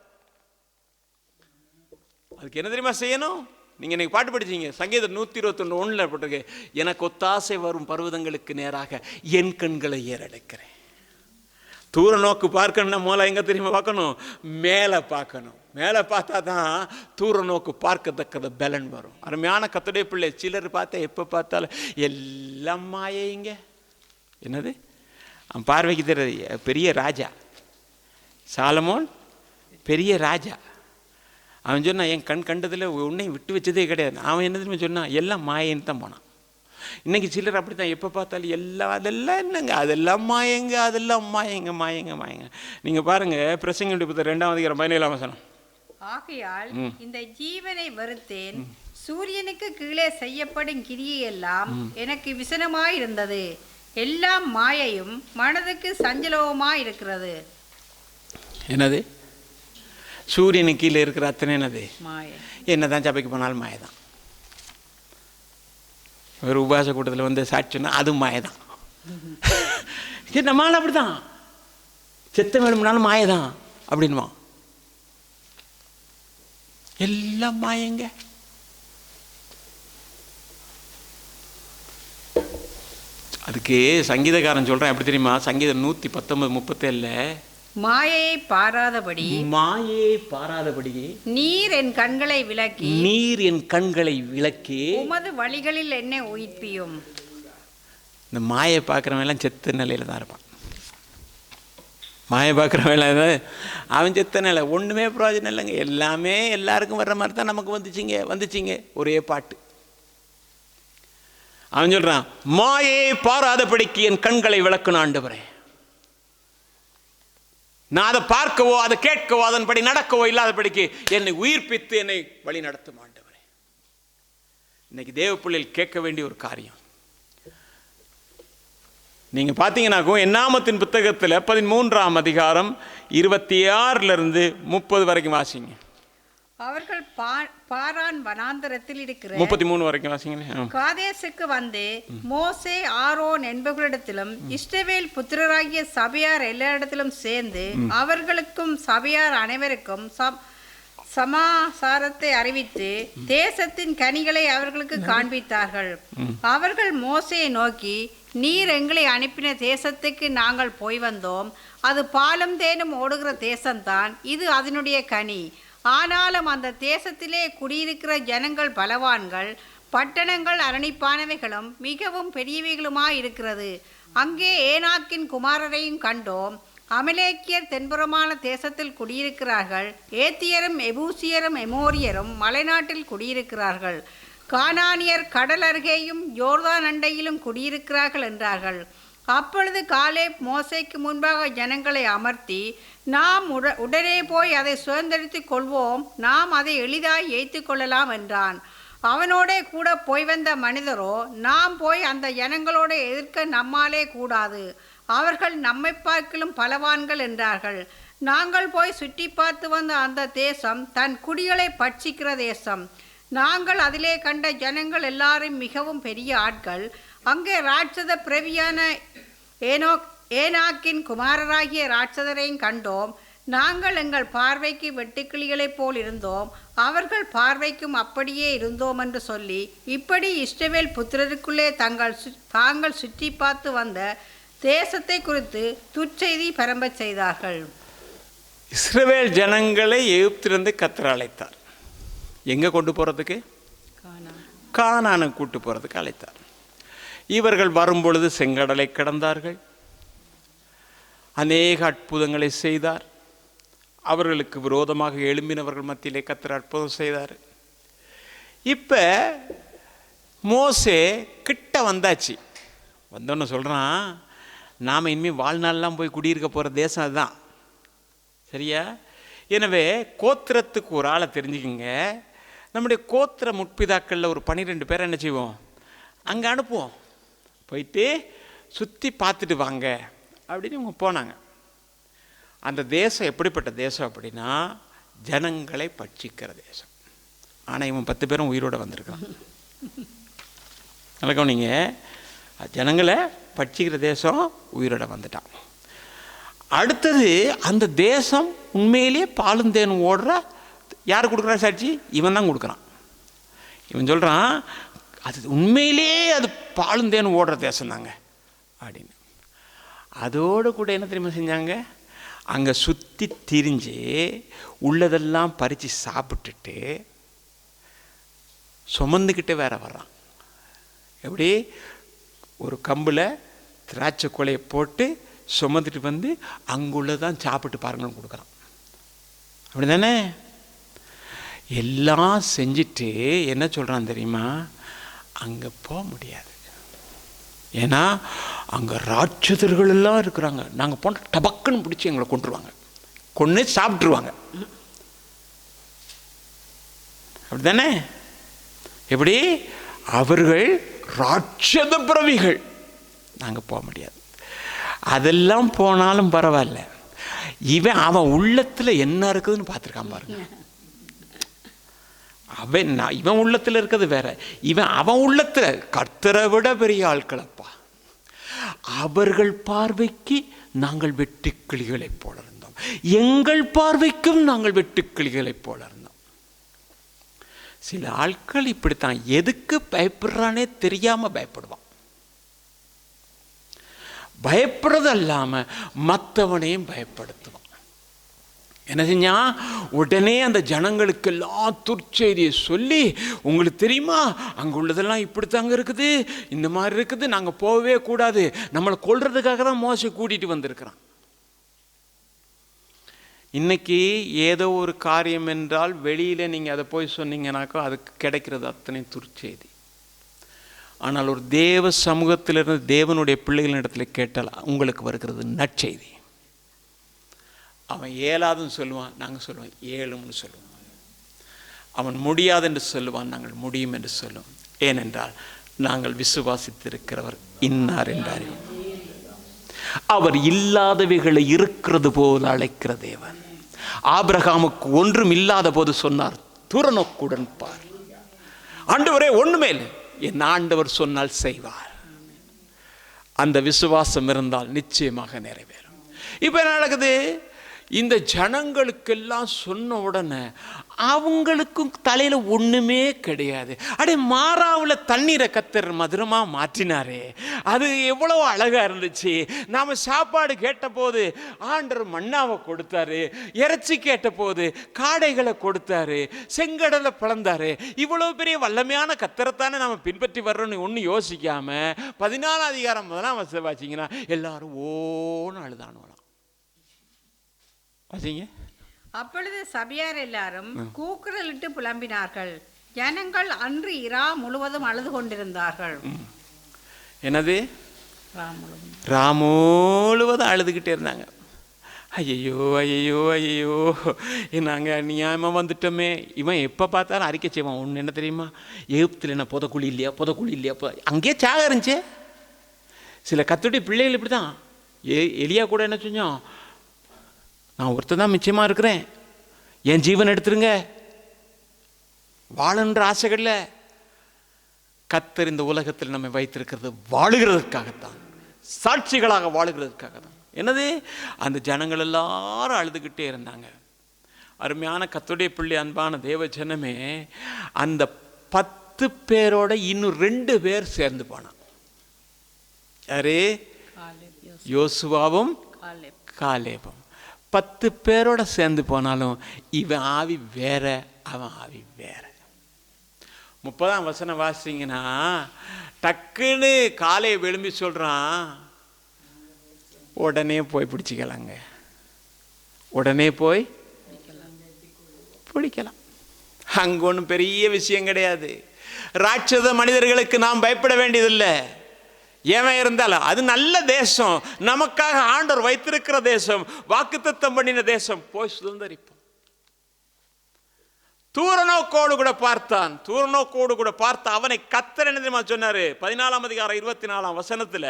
அதுக்கு என்ன தெரியுமா செய்யணும்? நீங்கள் இன்னைக்கு பாட்டு படிச்சீங்க, சங்கீதம் 121:1 போட்டிருக்கு, எனக்கு ஒத்தாசை வரும் பர்வதங்களுக்கு நேராக என் கண்களை ஏறெடுக்கிறேன். தூர நோக்கு பார்க்கணும்னா மூலம் எங்கே தெரியுமா பார்க்கணும்? மேலே பார்க்கணும். மேலே பார்த்தா தான் தூர நோக்கு பார்க்கத்தக்கத பலன் வரும். அருமையான கர்த்தருடைய பிள்ளை, சிலர் பார்த்தா எப்போ பார்த்தாலும் எல்லாம் மாயைங்க. என்னது? அவன் பார்வைக்கு தெரியாது. பெரிய ராஜா சாலமோன், பெரிய ராஜா. அவன் சொன்னான், என் கண் கண்டதில் உன்னையும் விட்டு வச்சதே கிடையாது. அவன் என்ன தெரியுமா சொன்னான்? எல்லாம் மாயன்னு தான் போனான். இன்றைக்கி சிலர் அப்படி தான், எப்போ பார்த்தாலும் எல்லாம் அதெல்லாம் என்னங்க, அதெல்லாம் மாயங்க, அதெல்லாம் மாயங்க மாயங்க மாயங்க. நீங்கள் பாருங்கள், பிரசங்கி புத்தகம் 2:17 ஆகையால் இந்த ஜீவனை வெறுத்தேன், சூரியனுக்கு கீழே செய்யப்படும் கிரியையெல்லாம் எனக்கு விசனமாயிருந்தது, எல்லாம் மாயையும் மனதுக்கு சஞ்சலவுமாயிருக்கிறது. என்னது? சூரியனுக்கு கீழே இருக்கிற அத்தனை என்னது? மாயை. என்னதான் சபைக்கு போனாலும் மாயதான். ஒரு உபாச கூட்டத்தில் வந்து சாட்சினா அது மாயதான். நம்மளால அப்படிதான், செத்த வேணும்னாலும் மாயதான் அப்படின்வான். எல்லாம் மாயங்க. அதுக்கு சங்கீதக்காரன் சொல்றேன் எப்படி தெரியுமா? சங்கீதம் 119:37 மாயையை பாராதபடி, மாயையை பாராதபடி நீர் என் கண்களை விலக்கி, நீர் என் கண்களை விலக்கி உமது வழிகளில் என்னை உயிர்ப்பியும். இந்த மாயை பார்க்குறவன் எல்லாம் செத்த நிலையில தான் இருப்பான். மாயை பார்க்குறவன் அவன் செத்த நிலை, ஒன்றுமே பிரயோஜனம் இல்லைங்க. எல்லாமே எல்லாருக்கும் வர்ற மாதிரி தான் நமக்கு வந்துச்சிங்க ஒரே பாட்டு. அவன் சொல்றான், மாயை பாராதபடிக்கு என் கண்களை விளக்கணும் ஆண்டவரே. நான் அதை பார்க்கவோ அதை கேட்கவோ அதன்படி நடக்கவோ இல்லாதபடிக்கு என்னை உயிர்ப்பித்து என்னை வழி நடத்தும் ஆண்டவரே. இன்னைக்கு தேவ பிள்ளைகள் கேட்க வேண்டிய ஒரு காரியம். நீங்க பார்த்தீங்கன்னாக்கும் என்னாமத்தின் புத்தகத்தில் 13ஆம் அதிகாரம் 26 30 வரைக்கும் வாசிங்க. அவர்கள் பாரான் வனாந்தரத்தில் இருக்கிற 33 வரைக்கும் வாசிங்க. காதேசுக்கு வந்து மோசே, ஆரோன் என்பவர்களிடத்திலும் இஸ்ரவேல் புத்திரராகிய சபையார் எல்லாரிடத்திலும் சேர்ந்து அவர்களுக்கும் சபையார் அனைவருக்கும் சமாசாரத்தை அறிவித்து தேசத்தின் கனிகளை அவர்களுக்கு காண்பித்தார்கள். அவர்கள் மோசேயை நோக்கி, நீர் எங்களை அனுப்பின தேசத்துக்கு நாங்கள் போய் வந்தோம். அது பாலும் தேனும் ஓடுகிற தேசம்தான், இது அதனுடைய கனி. ஆனாலும் அந்த தேசத்திலே குடியிருக்கிற ஜனங்கள் பலவான்கள், பட்டணங்கள் அரணிப்பானவைகளும் மிகவும் பெரியவைகளுமாயிருக்கிறது. அங்கே ஏனாக்கின் குமாரரையும் கண்டோம். அமலேக்கியர் தென்புறமான தேசத்தில் குடியிருக்கிறார்கள். ஏத்தியரும் எபூசியரும் எமோரியரும் மலைநாட்டில் குடியிருக்கிறார்கள். கானானியர் கடல் அருகேயும் யோர்தான் அண்டையிலும் குடியிருக்கிறார்கள் என்றார்கள். அப்பொழுது காலேப் மோசேக்கு முன்பாக ஜனங்களை அமர்த்தி, நாம் உடனே போய் அதை சுதந்திரித்து கொள்வோம், நாம் அதை எளிதாய் ஏய்த்து கொள்ளலாம் என்றான். அவனோடே கூட போய் வந்த மனிதரோ, நாம் போய் அந்த ஜனங்களோடு எதிர்க்க நம்மாலே கூடாது, அவர்கள் நம்மை பார்க்கிலும் பலவான்கள் என்றார்கள். நாங்கள் போய் சுற்றி பார்த்து வந்த அந்த தேசம் தன் குடிகளை பட்சிக்கிற தேசம். நாங்கள் அதிலே கண்ட ஜனங்கள் எல்லாரும் மிகவும் பெரிய ஆட்கள். அங்கே ராட்சத பிரவியான ஏனாக்கின் குமாரராகிய ராட்சதரையும் கண்டோம். நாங்கள் எங்கள் பார்வைக்கு வெட்டுக்கிளிகளைப் போல் இருந்தோம், அவர்கள் பார்வைக்கும் அப்படியே இருந்தோம் என்று சொல்லி, இப்படி இஸ்ரவேல் புத்திரருக்குள்ளே தாங்கள் சுற்றி பார்த்து வந்த தேசத்தை குறித்து துர்ச்செய்தி பரம்பச் செய்தார்கள். இஸ்ரவேல் ஜனங்களை எகிப்திலிருந்து கர்த்தர் அழைத்தார். எங்கே கொண்டு போகிறதுக்கு? கானானுக்கு கூட்டு போகிறதுக்கு அழைத்தார். இவர்கள் வரும்பொழுது செங்கடலை கடந்தார்கள். அநேக அற்புதங்களை செய்தார். அவர்களுக்கு விரோதமாக எழும்பினவர்கள் மத்தியிலே கர்த்தர் அற்புதம் செய்தார். இப்போ மோசே கிட்ட வந்தாச்சு. வந்தோன்னு சொல்கிறான், நாம் இனிமேல் வாழ்நாள்லாம் போய் குடியிருக்க போகிற தேசம் அதுதான், சரியா? எனவே கோத்திரத்துக்கு ஒரு ஆளை தெரிஞ்சுக்கிங்க. நம்முடைய கோத்திர முற்பிதாக்களில் ஒரு 12 பேரை என்ன செய்வோம், அங்கே அனுப்புவோம். போயிட்டு சுற்றி பார்த்துட்டு வாங்க அப்படின்னு இவங்க போனாங்க. அந்த தேசம் எப்படிப்பட்ட தேசம் அப்படின்னா, ஜனங்களை பட்சிக்கிற தேசம். ஆனால் இவன் 10 பேரும் உயிரோடு வந்திருக்கான். நல்லா கவனிங்க, ஜனங்களை பட்சிக்கிற தேசம் உயிரோட வந்துட்டான். அடுத்தது அந்த தேசம் உண்மையிலேயே பாலும் தேனும் ஓடுற யார் கொடுக்குறா சாட்சி? இவன் தான் கொடுக்குறான். இவன் சொல்கிறான் அது உண்மையிலேயே அது பாலும் தேனும் ஓடுற தேசம் தாங்க அப்படின்னு. அதோடு கூட என்ன தெரியுமா செஞ்சாங்க? அங்கே சுற்றி திரிஞ்சு உள்ளதெல்லாம் பறித்து சாப்பிட்டுட்டு சுமந்துக்கிட்டே வேற வர்றான். எப்படி? ஒரு கம்பில் திராட்சை கொலையை போட்டு சுமந்துட்டு வந்து அங்குள்ளதான் சாப்பிட்டு பாருங்கன்னு கொடுக்குறான். அப்படி தானே? எல்லாம் செஞ்சுட்டு என்ன சொல்கிறான் தெரியுமா? அங்கே போக முடியாது, ஏன்னா அங்கே ராட்சதர்கள் எல்லாம் இருக்கிறாங்க. நாங்கள் போன டபக்குன்னு பிடிச்சி எங்களை கொண்டுருவாங்க, கொண்டு சாப்பிட்ருவாங்க. அப்படி தானே? எப்படி? அவர்கள் ராட்சத பிறவிகள், நாங்கள் போக முடியாது. அதெல்லாம் போனாலும் பரவாயில்ல, அவன் உள்ளத்தில் என்ன இருக்குதுன்னு பார்த்துருக்கான் பாருங்க. இவன் உள்ளத்தில் இருக்கிறது வேற, அவன் உள்ளத்தில் கர்த்தரை விட பெரிய ஆட்களப்பா. அவர்கள் பார்வைக்கு நாங்கள் வெட்டுக்கிளிகளைப் போல இருந்தோம், எங்கள் பார்வைக்கும் நாங்கள் வெட்டுக்கிளிகளைப் போல இருந்தோம். சில ஆட்கள் இப்படித்தான், எதுக்கு பயப்படுறானே தெரியாம பயப்படுவான். பயப்படுறது அல்லாம மற்றவனையும் பயப்படுத்துவான். என்ன செஞ்சா? உடனே அந்த ஜனங்களுக்கெல்லாம் துர்ச்செய்தியை சொல்லி, உங்களுக்கு தெரியுமா அங்கே உள்ளதெல்லாம் இப்படித்தாங்க இருக்குது, இந்த மாதிரி இருக்குது, நாங்கள் போகவே கூடாது, நம்மளை கொல்றதுக்காக தான் மோசே கூட்டிகிட்டு வந்திருக்கிறான். இன்னைக்கு ஏதோ ஒரு காரியம் என்றால் வெளியில் நீங்கள் அதை போய் சொன்னீங்கன்னாக்கா அதுக்கு கிடைக்கிறது அத்தனை துர்ச்செய்தி. ஆனால் ஒரு தேவ சமூகத்திலிருந்து தேவனுடைய பிள்ளைகளிடத்தில் கேட்டால் உங்களுக்கு வருகிறது நற்செய்தி. அவன் இயலாதுன்னு சொல்லுவான், நாங்கள் சொல்லுவோம் இயலும்னு சொல்லுவோம். அவன் முடியாது என்று சொல்லுவான், நாங்கள் முடியும் என்று சொல்லுவோம். ஏனென்றால் நாங்கள் விசுவாசித்திருக்கிறவர் இன்னார் என்றார். அவர் இல்லாதவைகளை இருக்கிறது போல் அழைக்கிற தேவன். ஆபிரகாமுக்கு ஒன்றும் இல்லாத போது சொன்னார், தூரநோக்குடன் பார். ஆண்டவரே ஒண்ணுமே இல்லை, என் ஆண்டவர் சொன்னால் செய்வார். அந்த விசுவாசம் இருந்தால் நிச்சயமாக நிறைவேறும். இப்ப என்ன நடக்குது? இந்த ஜனங்களுக்கெல்லாம் சொன்ன உடனே அவங்களுக்கும் தலையில ஒண்ணுமே கிடையாது. அடே, மாறாவில் தண்ணீரை கர்த்தர் மதுரமா மாற்றினாரே, அது எவ்வளவு அழகா இருந்துச்சு. நாம சாப்பாடு கேட்ட போது ஆண்டவர் மன்னாவை கொடுத்தாரு, இறைச்சி கேட்ட போது காடைகளை கொடுத்தாரு, செங்கடலை பிளந்தாரு. இவ்வளவு பெரிய வல்லமையான கர்த்தரைத்தானே நாம பின்பற்றி வர்றோம்னு ஒன்னும் யோசிக்காம 14 அதிகாரம் முதலாம் வாசிங்கன்னா எல்லாரும் ஓன்னு அழுதானுவலாம். அப்பொழுது சபையார் எல்லாரும் கூக்குரலிட்டு புலம்பினார்கள். ஜனங்கள் அன்று இரா முழுவதும் அழுது கொண்டிருந்தார்கள். என்னது? ரா முழுவதும் அழுதுகிட்டே இருந்தாங்க. ஐயோ ஐயோ ஐயோ, நாங்கள் அநியாயமாக வந்துட்டோமே. இவன் எப்போ பார்த்தாலும் அறிக்கை செய்வான். ஒன்று என்ன தெரியுமா? எகிப்தில் என்ன புதக்குழி இல்லையா, புதக்குழி இல்லையா, அங்கேயே சாக இருந்துச்சு. சில கர்த்தருடைய பிள்ளைகள் இப்படி தான். எலியா கூட என்ன செஞ்சோம்? நான் ஒருத்தர் தான் மிச்சமாக இருக்கிறேன், என் ஜீவன் எடுத்துருங்க. வாழன்ற ஆசைகள்ல கர்த்தர் இந்த உலகத்தில் நம்மை வைத்திருக்கிறது வாழுகிறதுக்காகத்தான், சாட்சிகளாக வாழுகிறதுக்காக தான். என்னது? அந்த ஜனங்கள் எல்லாரும் அழுதுகிட்டே இருந்தாங்க. அருமையான கர்த்தருடைய பிள்ளை, அன்பான தேவ ஜனமே, அந்த 10 பேரோட இன்னும் 2 பேர் சேர்ந்து போனான். யாரு? யோசுவாவும் காலேபும். 10 பேரோட சேர்ந்து போனாலும் இவன் ஆவி வேற, அவன் ஆவி வேற. 30ஆம் வசனம் வாசிங்கன்னா டக்குன்னு காலையை விளம்பி சொல்றான், உடனே போய் பிடிச்சிக்கலாங்க, உடனே போய் பிடிக்கலாம். அங்க ஒன்றும் பெரிய விஷயம் கிடையாது. ராட்சத மனிதர்களுக்கு நாம் பயப்பட வேண்டியதில்லை. ஏன் இருந்தாலும் அது நல்ல தேசம், நமக்காக ஆண்டவர் வைத்திருக்கிற தேசம், வாக்குத்தத்தம் பண்ணின தேசம், போய் சுதந்தரிப்போம். தூரநோக்கோடு கூட பார்த்தான். தூரநோக்கோடு கூட பார்த்த அவனை கர்த்தர் என்ன தெரியுமா சொன்னாரு? 14ஆம் அதிகாரம் 24ஆம் வசனத்துல,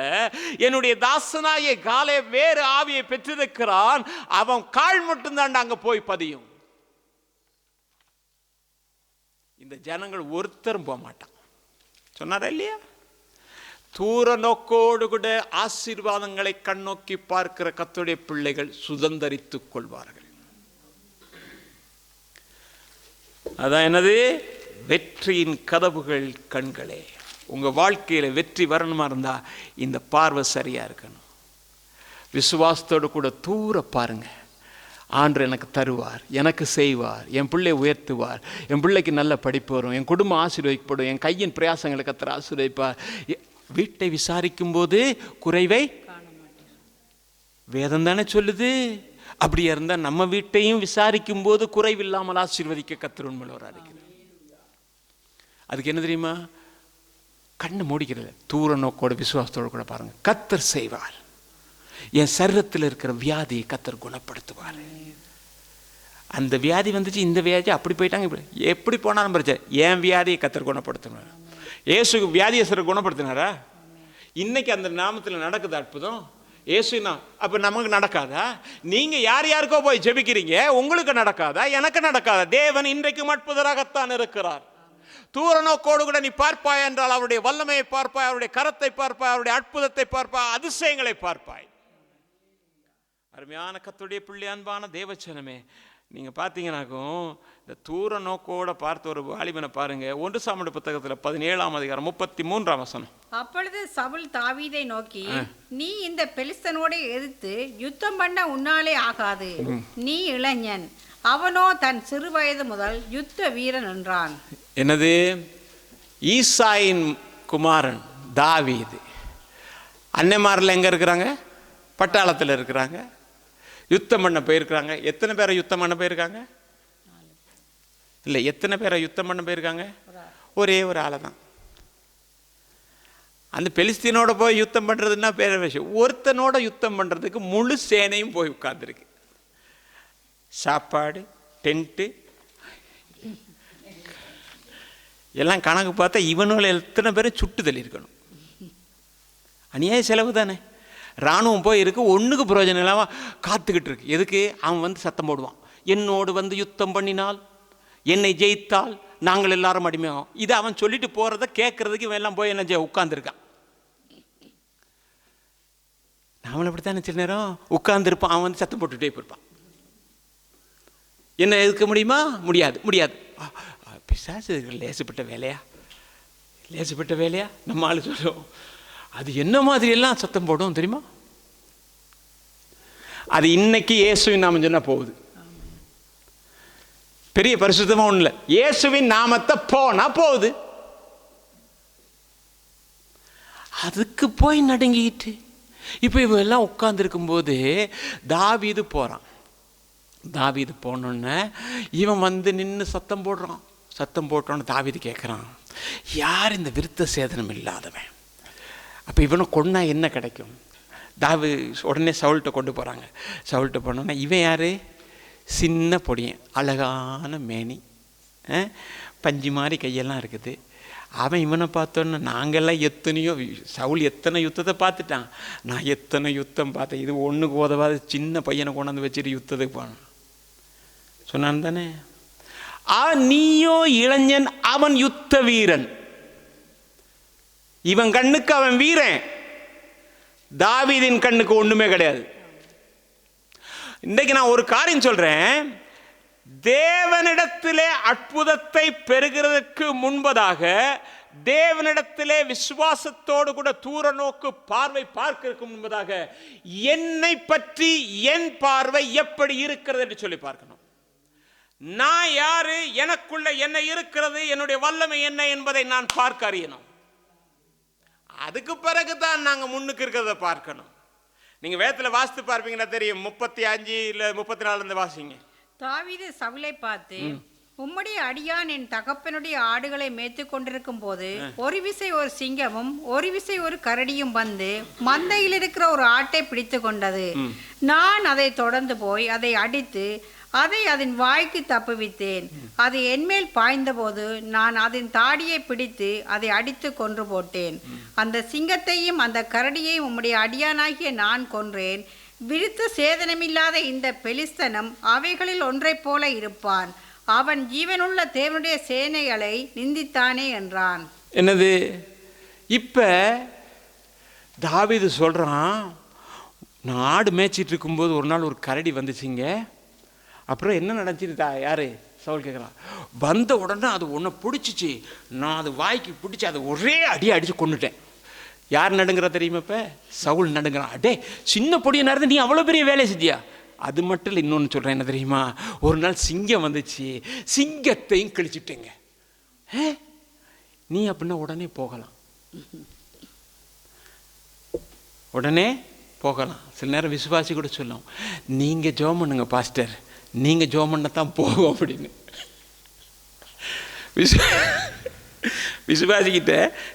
என்னுடைய தாசனாகிய காலே வேறு ஆவியை பெற்றிருக்கிறான், அவன் கால் மட்டும்தான் அங்க போய் பதியும். இந்த ஜனங்கள் ஒருத்தரும் போக மாட்டான். சொன்னாரா இல்லையா? தூர நோக்கோடு கூட ஆசீர்வாதங்களை கண்ணோக்கி பார்க்கிற கர்த்தருடைய பிள்ளைகள் சுதந்தரித்துக் கொள்வார்கள். அதான் என்னது? வெற்றியின் கதவுகள் கண்களே. உங்க வாழ்க்கையில வெற்றி வரணுமா இருந்தா இந்த பார்வை சரியா இருக்கணும். விசுவாசத்தோடு கூட தூர பாருங்க. ஆண்டவர் எனக்கு தருவார், எனக்கு செய்வார், என் பிள்ளை உயர்த்துவார், என் பிள்ளைக்கு நல்ல படிப்பு வரும், என் குடும்பம் ஆசீர்வதிக்கப்படும், என் கையின் பிரயாசங்களை கர்த்தர் ஆசீர்வதிப்பார். வீட்டை விசாரிக்கும் போது குறைவை வேதம் தானே சொல்லுது. அப்படியா இருந்தா நம்ம வீட்டையும் விசாரிக்கும் போது குறைவில்லாமல் ஆசீர்வதிக்க கர்த்தர் உண்மையுள்ளவராக இருக்கிறார். அதுக்கு என்ன தெரியுமா? கண்ணை மூடிக்கிறது. தூர நோக்கோட விசுவாசத்தோடு கூட பாருங்க. கர்த்தர் செய்வார். என் சரீரத்தில் இருக்கிற வியாதியை கர்த்தர் குணப்படுத்துவார். அந்த வியாதி வந்துச்சு, இந்த வியாதி அப்படி போயிட்டாங்க, இப்படி எப்படி போனாலும் பிரச்சனை. என் வியாதியை கர்த்தர் குணப்படுத்தினார். இயேசுக்கு வியாதியை சார் குணப்படுத்தினாரா? இன்னைக்கு அந்த நாமத்தில் நடக்குது அற்புதம். இயேசுனா அப்போ நமக்கு நடக்காதா? நீங்கள் யார் யாருக்கோ போய் ஜெபிக்கிறீங்க, உங்களுக்கு நடக்காதா? எனக்கு நடக்காதா? தேவன் இன்றைக்கும் அற்புதராகத்தான் இருக்கிறார். தூர நோக்கோடு கூட நீ பார்ப்பாய் என்றால் அவருடைய வல்லமையை பார்ப்பாய், அவருடைய கரத்தை பார்ப்பாய், அவருடைய அற்புதத்தை பார்ப்பாய், அதிசயங்களை பார்ப்பாய். அருமையான கர்த்தருடைய பிள்ளை, அன்பான தேவச்சனமே, நீங்கள் பார்த்தீங்கன்னாக்கும் இந்த தூர நோக்கோட பார்த்த ஒரு வாலிபனை பாருங்க. 1 சாமுவேல் புத்தகத்தில் 17ஆம் அதிகாரம் 33ஆம் வசனம். அப்பொழுது சவுல் தாவீதை நோக்கி, நீ இந்த பெலிஸ்தனோடு எதிர்த்து யுத்தம் பண்ண உன்னாலே ஆகாது, நீ இளைஞன், அவனோ தன் சிறு வயது முதல் யுத்த வீரன் என்றான். என்னது? ஈசாயின் குமாரன் தாவீது. அன்னைமாரில் எங்கே இருக்கிறாங்க? பட்டாளத்தில் இருக்கிறாங்க. யுத்தம் பண்ண போயிருக்கிறாங்க. எத்தனை பேரை யுத்தம் பண்ண போயிருக்காங்க? இல்லை, எத்தனை பேரை யுத்தம் பண்ண போயிருக்காங்க? ஒரே ஒரு ஆளை தான். அந்த பெலிஸ்தீனோட போய் யுத்தம் பண்ணுறதுன்னா பேர விஷயம். ஒருத்தனோட யுத்தம் பண்ணுறதுக்கு முழு சேனையும் போய் உட்கார்ந்துருக்கு. சாப்பாடு, டென்ட்டு எல்லாம் கணக்கு பார்த்தா இவனுள்ள எத்தனை பேரும் சுட்டு தள்ளியிருக்கணும். அநியாய செலவு தானே. இராணுவம் போய் இருக்கு, ஒன்றுக்கு பிரயோஜனம் இல்லாமல் காத்துக்கிட்டு இருக்கு. எதுக்கு? அவன் வந்து சத்தம் போடுவான், என்னோடு வந்து யுத்தம் பண்ணினால், என்னை ஜெயித்தால் நாங்கள் எல்லாரும் அடிமையாகும். இதை அவன் சொல்லிட்டு போகிறத கேட்கறதுக்கு இவன் எல்லாம் போய் என்ன உட்காந்துருக்கான். நாமளும் அப்படித்தான் சில நேரம் உட்கார்ந்துருப்பான், அவன் வந்து சத்தம் போட்டுகிட்டே போயிருப்பான். என்ன எதுக்க முடியுமா? முடியாது, முடியாது. பிசாசு லேசுப்பட்ட வேலையா? லேசுப்பட்ட வேலையா? நம்ம ஆளு சொல்லுவோம். அது என்ன மாதிரி எல்லாம் சத்தம் போடும் தெரியுமா? அது இன்னைக்கு இயேசுவின் நாமம் சொன்னா போகுது. பெரிய பரிசுத்தமா ஒண்ணு இல்லை. இயேசுவின் நாமத்தை போனா போகுது. அதுக்கு போய் நடுங்கிட்டு இப்போ இவ எல்லாம் உட்கார்ந்துருக்கும் போது தாவீது போறான். தாவீது போனோன்னு இவன் வந்து நின்று சத்தம் போடுறான். சத்தம் போட்டோன்னு தாவீது கேட்குறான், யார் இந்த விருத்த சேதனம் இல்லாதவன்? அப்போ இவனை கொண்டா என்ன கிடைக்கும்? உடனே சவுல்கிட்ட கொண்டு போகிறாங்க. சவுல்கிட்ட போனோன்னா இவன் யார்? சின்ன பொடியன், அழகான மேனி, பஞ்சு மாதிரி கையெல்லாம் இருக்குது. அவன் இவனை பார்த்தோன்னா நாங்கள்லாம் எத்தனையோ, சவுல் எத்தனை யுத்தத்தை பார்த்துட்டான், நான் எத்தனை யுத்தம் பார்த்தேன், இது ஒன்றுக்கு உதவாது சின்ன பையனை கொண்டாந்து வச்சுட்டு யுத்தத்துக்கு போனான் சொன்னான் தானே. நீயோ இளைஞன், அவன் யுத்த வீரன். இவன் கண்ணுக்கு அவன் வீரன், தாவீதின் கண்ணுக்கு ஒண்ணுமே கிடையாது. இன்றைக்கு நான் ஒரு காரியம் சொல்றேன். தேவனிடத்திலே அற்புதத்தை பெறுகிறதற்கு முன்பதாக தேவனிடத்திலே விசுவாசத்தோடு கூட தூர நோக்கு பார்வை பார்க்கிறதுக்கு முன்பதாக என்னை பற்றி என் பார்வை எப்படி இருக்கிறது என்று சொல்லி பார்க்கணும். நான் யாரு, எனக்குள்ள என்ன இருக்கிறது, என்னுடைய வல்லமை என்ன என்பதை நான் பார்க்க அறியணும். அதுக்கு பிறகுதான் நாங்கள் முன்னுக்கு இருக்கிறத பார்க்கணும். நீங்க வேதத்தில் வாசித்து பார்ப்பீங்கன்னா தெரியும். 35 இல்ல 34 வாசிங்க. தாவீது சவுலை பார்த்து, உம்முடைய அடியான் என் தகப்பனுடைய ஆடுகளை மேய்த்து கொண்டிருக்கும் போது ஒரு விசை ஒரு சிங்கமும் ஒரு விசை ஒரு கரடியும் வந்து மந்தையில் இருக்கிற ஒரு ஆட்டை பிடித்து கொண்டது. நான் அதை தொடர்ந்து போய் அதை அடித்து அதை அதன் வாய்க்கு தப்புவித்தேன். அது என்மேல் பாய்ந்த போது நான் அதன் தாடியை பிடித்து அதை அடித்து கொன்று போட்டேன். அந்த சிங்கத்தையும் அந்த கரடியையும் உம்முடைய அடியானாகிய நான் கொன்றேன். விருத்த சேதனமில்லாத இந்த பெலிஸ்தனம் அவைகளில் ஒன்றை போல இருப்பான். அவன் ஜீவனுள்ள தேவனுடைய சேனைகளை நிந்தித்தானே என்றான். என்னது? இப்போ தாவீது சொல்கிறான், நான் ஆடு மேய்ச்சிட்டு இருக்கும்போது ஒரு நாள் ஒரு கரடி வந்துச்சுங்க. அப்புறம் என்ன நடந்துச்சுட்டா யார் சவுல் கேட்குறான். வந்த உடனே அது ஒன்றை பிடிச்சிச்சு, நான் அது வாய்க்கு பிடிச்சி அதை ஒரே அடித்து கொண்டுட்டேன். யார் நடுங்கிறா தெரியுமா? இப்போ சவுல் நடுங்கிறான். அடே சின்ன பொடிய நேரத்தை நீ அவ்வளோ பெரிய வேலையை செஞ்சியா? அது மட்டும் இல்லை, இன்னொன்று சொல்கிறேன் என்ன தெரியுமா? ஒரு நாள் சிங்கம் வந்துச்சு, சிங்கத்தையும் கழிச்சுட்டேங்க. நீ அப்படின்னா உடனே போகலாம், உடனே போகலாம். சில நேரம் விசுவாசி கூட சொல்லும், நீங்கள் ஜெபம் பண்ணுங்க பாஸ்டர், நீங்கள் ஜெபம் பண்ண தான் போகும் அப்படின்னு. விசுவாசிக்கிட்ட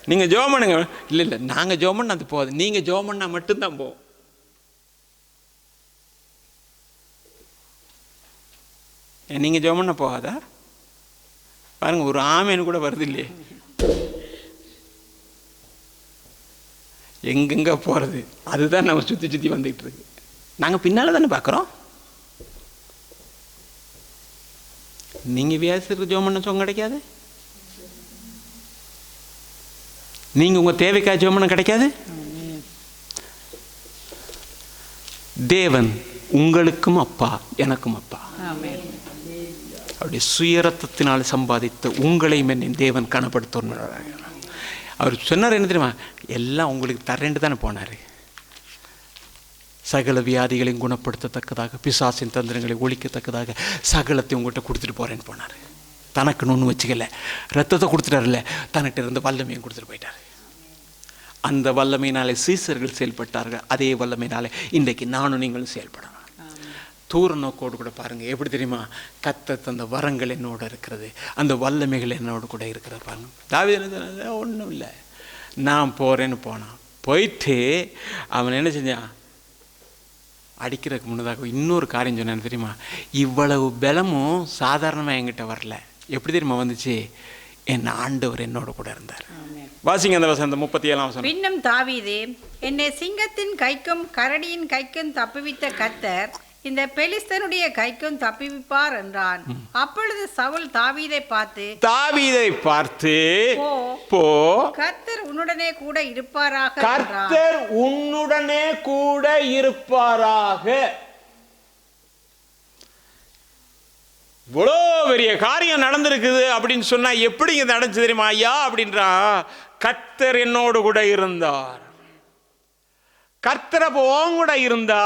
நீங்கள் ஜெபம் பண்ணுங்க, இல்லை இல்லை நாங்கள் ஜெபம் பண்ண அது போகாது, நீங்கள் ஜெபம் பண்ணால் மட்டும்தான் போகும். நீங்கள் ஜெபம் பண்ண போகாதா? பாருங்க, ஒரு ஆமேன்னு கூட வருது இல்லையே. எங்கெங்க போகிறது, அதுதான் நம்ம சுற்றி சுற்றி வந்துகிட்டு இருக்கு. நாங்கள் பின்னால் தானே பார்க்குறோம். நீங்கள் வியாசத்துக்கு ஜெபம் பண்ண சொங்க கிடைக்காது, நீங்கள் உங்கள் தேவைக்காக ஜெபம் பண்ண கிடைக்காது. தேவன் உங்களுக்கும் அப்பா, எனக்கும் அப்பா. அவருடைய சுயரத்தத்தினால் சம்பாதித்த உங்களையும் என்னை தேவன் கனப்படுத்துவார். அவர் சொன்னார் என்ன தெரியுமா? எல்லாம் உங்களுக்கு தரேண்டு தானே போனார். சகல வியாதிகளையும் குணப்படுத்தத்தக்கதாக, பிசாசின் தந்திரங்களை ஒழிக்கத்தக்கதாக சகலத்தையும் உங்கள்கிட்ட கொடுத்துட்டு போகிறேன்னு போனார். தனக்குன்னு ஒன்று வச்சுக்கல, ரத்தத்தை கொடுத்துட்டார்ல, தன்கிட்ட இருந்து வல்லமையும் கொடுத்துட்டு போயிட்டார். அந்த வல்லமையினாலே சீசர்கள் செயல்பட்டார்கள், அதே வல்லமையினாலே இன்றைக்கு நானும் நீங்களும் செயல்படணும். தூர நோக்கோடு கூட பாருங்கள், எப்படி தெரியுமா? கர்த்தர் அந்த வரங்கள் என்னோட இருக்கிறது, அந்த வல்லமைகள் என்னோட கூட இருக்கிறது. பாருங்க, தாவீது ஒன்றும் இல்லை, நான் போகிறேன்னு போனான். போயிட்டு அவன் என்ன செஞ்சான்? அடிக்கிறதுக்கு முன்னதாக இன்னொரு காரியம் சொன்னான்னு தெரியுமா? இவ்வளவு பலமும் சாதாரணமாக என்கிட்ட வரல. எப்படி தெரியுமா வந்துச்சு? என் ஆண்டவர் என்னோட கூட இருந்தார். வாசிங்க அந்த வசனம், 37ஆம் வசனம். பின்னும் தாவீது, என்னை சிங்கத்தின் கைக்கும் கரடியின் கைக்கும் தப்புவித்த கர்த்தர் இந்த பெலிஸ்தனுடைய கைக்கும் தப்புவிப்பார் என்றான். அப்பொழுது சவுல் தாவீதை பார்த்து போ, கர்த்தர் உன்னுடனே கூட இருப்பாராக. கர்த்தர் உன்னுடனே கூட இருப்பாராக. இவ்வளோ பெரிய காரியம் நடந்திருக்குது அப்படின்னு சொன்னா எப்படி இது நடந்துச்சு தெரியுமா ஐயா? அப்படின்றா, கர்த்தர் என்னோடு கூட இருந்தார். கர்த்தர் அப்போ கூட இருந்தா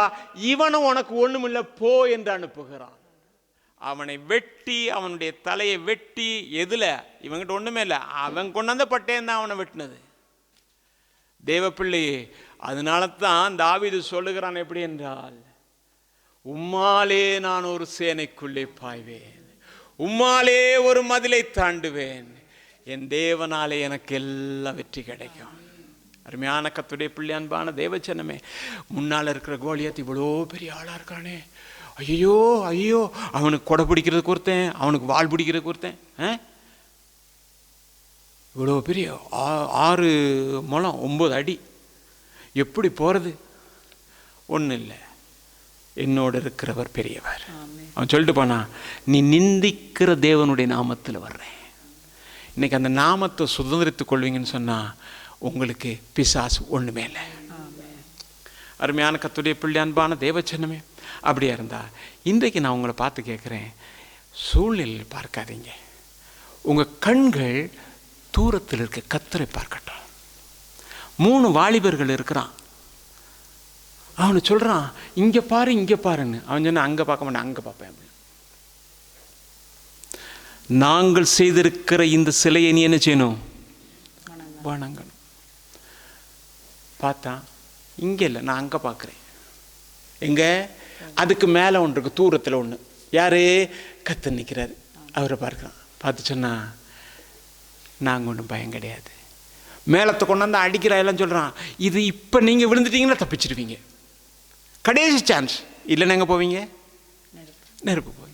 இவனும் உனக்கு ஒண்ணுமில்லை போ என்று அனுப்புகிறான். அவனை வெட்டி, அவனுடைய தலையை வெட்டி, எதுல? இவங்கிட்ட ஒண்ணுமே இல்லை, அவன் கொண்டாந்த பட்டேன் தான் அவனை வெட்டினது. தேவப்பிள்ளையே, அதனால தான் தாவீது சொல்லுகிறான் எப்படி என்றால், உம்மாலே நான் ஒரு சேனைக்குள்ளே பாய்வேன், உம்மாலே ஒரு மதிலை தாண்டுவேன், என் தேவனாலே எனக்கு எல்லாம் வெற்றி கிடைக்கும். அருமையான கர்த்தருடைய பிள்ளை, அன்பான தேவச்சனமே, முன்னால் இருக்கிற கோலியாத் இவ்வளோ பெரிய ஆளாக இருக்கானே, ஐயோ ஐயோ, அவனுக்கு கொடை பிடிக்கிறதுக்கு ஒருத்தன், அவனுக்கு வாள் பிடிக்கிறதுக்கு ஒருத்தன், இவ்வளோ பெரிய 6 முழம் 9 அடி, எப்படி போகிறது? ஒன்றும் இல்லை, என்னோடு இருக்கிறவர் பெரியவர். அவன் சொல்லிட்டு போனா, நீ நிந்திக்கிற தேவனுடைய நாமத்தில் வர்றேன். இன்னைக்கு அந்த நாமத்தை சுதந்திரித்துக் கொள்வீங்கன்னு சொன்னால் உங்களுக்கு பிசாசு ஒன்றுமே இல்லை. அருமையான கர்த்தருடைய பிள்ளை, அன்பான தேவச்சனமே, அப்படியா இருந்தா இன்றைக்கு நான் உங்களை பார்த்து கேட்குறேன், சூழ்நிலையில் பார்க்காதீங்க. உங்கள் கண்கள் தூரத்தில் இருக்க கர்த்தரை பார்க்கட்டும். 3 வாலிபர்கள் இருக்கிறான். அவனு சொல்கிறான், இங்கே பாரு இங்கே பாருன்னு. அவன் சொன்ன, அங்கே பார்க்க மாட்டேன், அங்கே பார்ப்பேன் அப்படின்னு. நாங்கள் செய்திருக்கிற இந்த சிலையை நீ என்ன செய்யணும்? வணங்கணும். பார்த்தா இங்கே இல்லை, நான் அங்கே பார்க்குறேன். எங்கே? அதுக்கு மேலே ஒன்று இருக்கு, தூரத்தில் ஒன்று. யார்? கர்த்தர் நிற்கிறாரு, அவரை பார்க்குறான். பார்த்து சொன்னா, நாங்கள் ஒன்றும் பயம் கிடையாது. மேலத்தை கொண்டாந்து அடிக்கிறா எல்லாம் சொல்கிறான். இது இப்போ நீங்கள் விழுந்துட்டீங்கன்னா தப்பிச்சிருவீங்க, கடைசி சான்ஸ். இல்லைன்னு எங்கே போவீங்க? நெருப்பு போய்.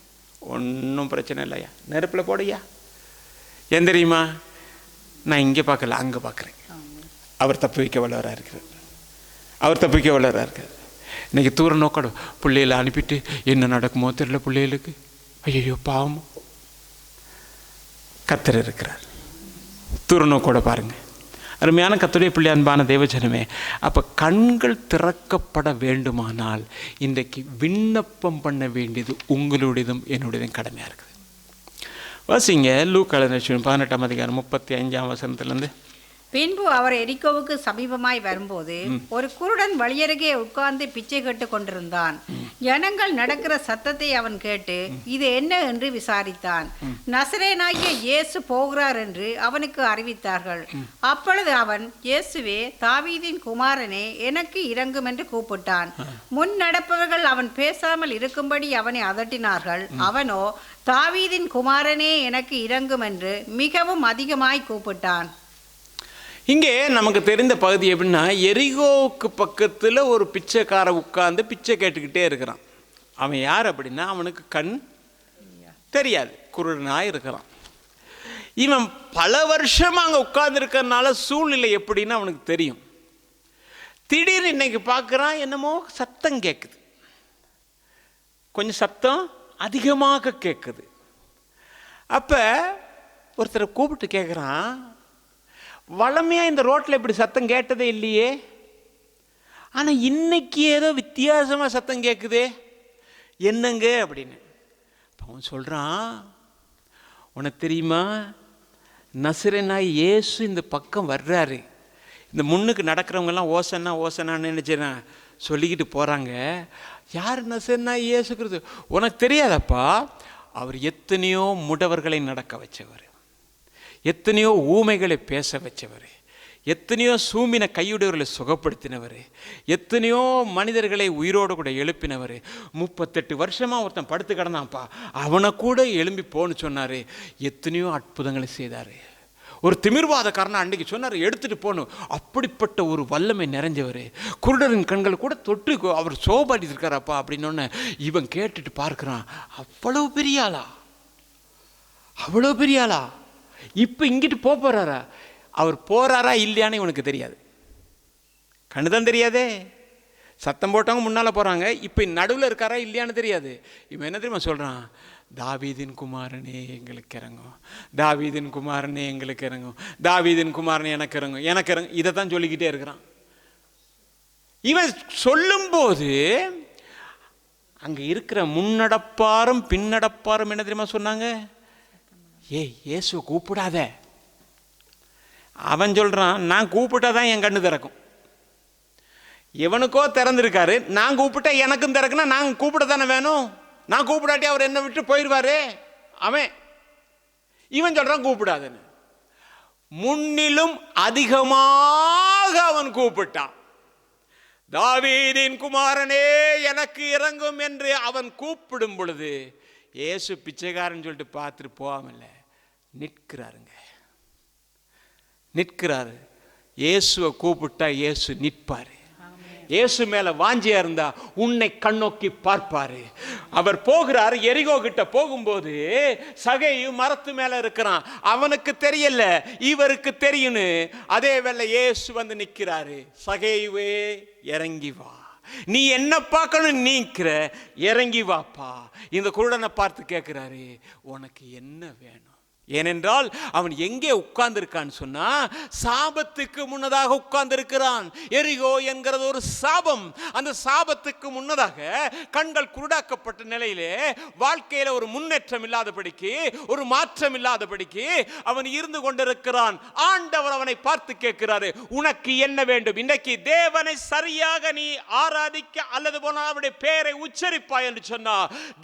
ஒன்றும் பிரச்சனை இல்லையா, நெருப்பில் போடையா. ஏன் தெரியுமா? நான் இங்கே பார்க்கல, அங்கே பார்க்குறேன். அவர் தப்பு வைக்க வல்லவராக இருக்கிறார், அவர் தப்பு வைக்க வல்லவராக இருக்கார். இன்றைக்கி தூர நோக்கணும், பிள்ளைகளை அனுப்பிட்டு என்ன நடக்குமோ தெரியல பிள்ளைகளுக்கு. ஐயோ பாவமோ, கர்த்தர் இருக்கிறார். தூரநோக்கோட பாருங்க. அருமையான கர்த்தருடைய பிள்ளை, அன்பான தேவஜனமே, அப்போ கண்கள் திறக்கப்பட வேண்டுமானால் இன்றைக்கு விண்ணப்பம் பண்ண வேண்டியது உங்களுடையதும் என்னுடையதும் கடமையாக இருக்குது. வாசிங்க லூக்கா 18ஆம் அதிகாரம் 35ஆம் வசனத்திலிருந்து. பின்பு அவர் எரிகோவுக்கு சமீபமாய் வரும்போது ஒரு குருடன் வழியருகே உட்கார்ந்து பிச்சை கேட்டு கொண்டிருந்தான். ஜனங்கள் நடக்கிற சத்தத்தை அவன் கேட்டு இது என்ன என்று விசாரித்தான். நசரேனாகிய இயேசு போகிறார் என்று அவனுக்கு அறிவித்தார்கள். அப்பொழுது அவன், இயேசுவே, தாவீதின் குமாரனே, எனக்கு இரங்கும் என்று கூப்பிட்டான். முன் நடப்பவர்கள் அவன் பேசாமல் இருக்கும்படி அவனை அதட்டினார்கள். அவனோ, தாவீதின் குமாரனே, எனக்கு இரங்கும் என்று மிகவும் அதிகமாய் கூப்பிட்டான். இங்கே நமக்கு தெரிந்த பகுதி எப்படின்னா, எரிகோவுக்கு பக்கத்தில் ஒரு பிச்சைக்கார உட்கார்ந்து பிச்சை கேட்டுக்கிட்டே இருக்கிறான். அவன் யார் அப்படின்னா, அவனுக்கு கண் தெரியாது, குருடனாக இருக்கிறான். இவன் பல வருஷமாக அங்கே உட்கார்ந்துருக்கிறதுனால சூழ்நிலை எப்படின்னு அவனுக்கு தெரியும். திடீர்னு இன்னைக்கு பார்க்குறான், என்னமோ சத்தம் கேட்குது, கொஞ்சம் சத்தம் அதிகமாக கேட்குது. அப்போ ஒருத்தரை கூப்பிட்டு கேட்குறான், வளமையாக இந்த ரோட்டில் இப்படி சத்தம் கேட்டதே இல்லையே, ஆனால் இன்னைக்கு ஏதோ வித்தியாசமாக சத்தம் கேட்குதே, என்னங்க அப்படின்னு. அவன் சொல்கிறான், உனக்கு தெரியுமா, நசரேனாகிய இயேசு இந்த பக்கம் வர்றாரு. இந்த முன்னுக்கு நடக்கிறவங்கெல்லாம் ஓசன்னா ஓசனான்னு நினச்சேன் சொல்லிக்கிட்டு போகிறாங்க. யார் நசரேனாகிய இயேசு கிறிஸ்து? உனக்கு தெரியாதப்பா, அவர் எத்தனையோ முடவர்களை நடக்க வச்சவர், எத்தனையோ ஊமைகளை பேச வச்சவர், எத்தனையோ சூமின கையுடையவர்களை சுகப்படுத்தினவர், எத்தனையோ மனிதர்களை உயிரோடு கூட எழுப்பினவர். 38 வருஷமாக ஒருத்தன் படுத்து கிடந்தான்ப்பா, அவனை கூட எழும்பி போன்னு சொன்னார். எத்தனையோ அற்புதங்களை செய்தார். ஒரு திமிர்வாதக்காரனை அன்றைக்கு சொன்னார், எடுத்துகிட்டு போகணும். அப்படிப்பட்ட ஒரு வல்லமை நிறைஞ்சவர். குருடரின் கண்கள் கூட தொட்டு அவர் சோபாடிச்சிருக்காரப்பா அப்படின்னோடனே இவன் கேட்டுட்டு பார்க்குறான், அவ்வளோ பெரிய ஆளா, அவ்வளோ பெரிய ஆளா, இப்போ இங்கிட்டு போகிறாரா? அவர் போகிறாரா இல்லையான்னு இவனுக்கு தெரியாது, கண்ணுதான் தெரியாதே. சத்தம் போட்டவங்க முன்னால் போகிறாங்க, இப்போ நடுவில் இருக்காரா இல்லையான்னு தெரியாது. இவன் என்ன தெரியுமா சொல்கிறான், தாவீதின் குமாரனே எங்களுக்கு இறங்கும், தாவீதின் குமாரனே எங்களுக்கு இறங்கும், தாவீதின் குமாரனே எனக்கு இறங்கும், எனக்கு இறங்கும், இதை தான் சொல்லிக்கிட்டே இருக்கிறான். இவன் சொல்லும்போது அங்கே இருக்கிற முன்னடப்பாரும் பின்னடப்பாரும் என்ன தெரியுமா சொன்னாங்க, ஏய் இயேசுவை கூப்பிடாத. அவன் சொல்கிறான், நான் கூப்பிட்டாதான் என் கண்ணு திறக்கும். எவனுக்கோ திறந்திருக்காரு, நான் கூப்பிட்டா எனக்கும் திறக்குன்னா நான் கூப்பிட தானே வேணும், நான் கூப்பிடாட்டி அவர் என்னை விட்டு போயிடுவாரு. இவன் சொல்கிறான் கூப்பிடாதுன்னு. முன்னிலும் அதிகமாக அவன் கூப்பிட்டான், தாவீதின் குமாரனே எனக்கு இறங்கும் என்று அவன் கூப்பிடும் பொழுது இயேசு பிச்சைக்காரன் சொல்லிட்டு பார்த்துட்டு போகாமல்ல நிற்கிறாருங்க, நிற்கிறாரு. இயேசுவை கூப்பிட்டா இயேசு நிற்பாரு. இயேசு மேல வாஞ்சியா இருந்தா உன்னை கண்ணோக்கி பார்ப்பாரு. அவர் போகிறார், எரிகோ கிட்ட போகும்போது சகேயு மரத்து மேல இருக்கிறான். அவனுக்கு தெரியல, இவருக்கு தெரியுன்னு. அதே வேளை இயேசு வந்து நிற்கிறாரு, சகேயுவே இறங்கி வா, நீ என்ன பார்க்கணும் நீக்கிற, இறங்கி வாப்பா. இந்த குருடனை பார்த்து கேட்கிறாரு, உனக்கு என்ன வேணும்? ஏனென்றால் அவன் எங்கே உட்கார்ந்திருக்கான்னு சொன்னா, சாபத்துக்கு முன்னதாக உட்கார்ந்திருக்கிறான். எரிகோ என்கிறது ஒரு சாபம். அந்த சாபத்துக்கு முன்னதாக கண்கள் குருடாக்கப்பட்ட நிலையிலே வாழ்க்கையில ஒரு முன்னேற்றம் இல்லாதபடிக்கு, ஒரு மாற்றம் இல்லாதபடிக்கு அவன் இருந்து கொண்டிருக்கிறான். ஆண்டவர் அவனை பார்த்து கேட்கிறாரு, உனக்கு என்ன வேண்டும்? இன்றைக்கு தேவனை சரியாக நீ ஆராதிக்க அல்லது போனால் அவருடைய பெயரை உச்சரிப்பாய் என்று சொன்னா,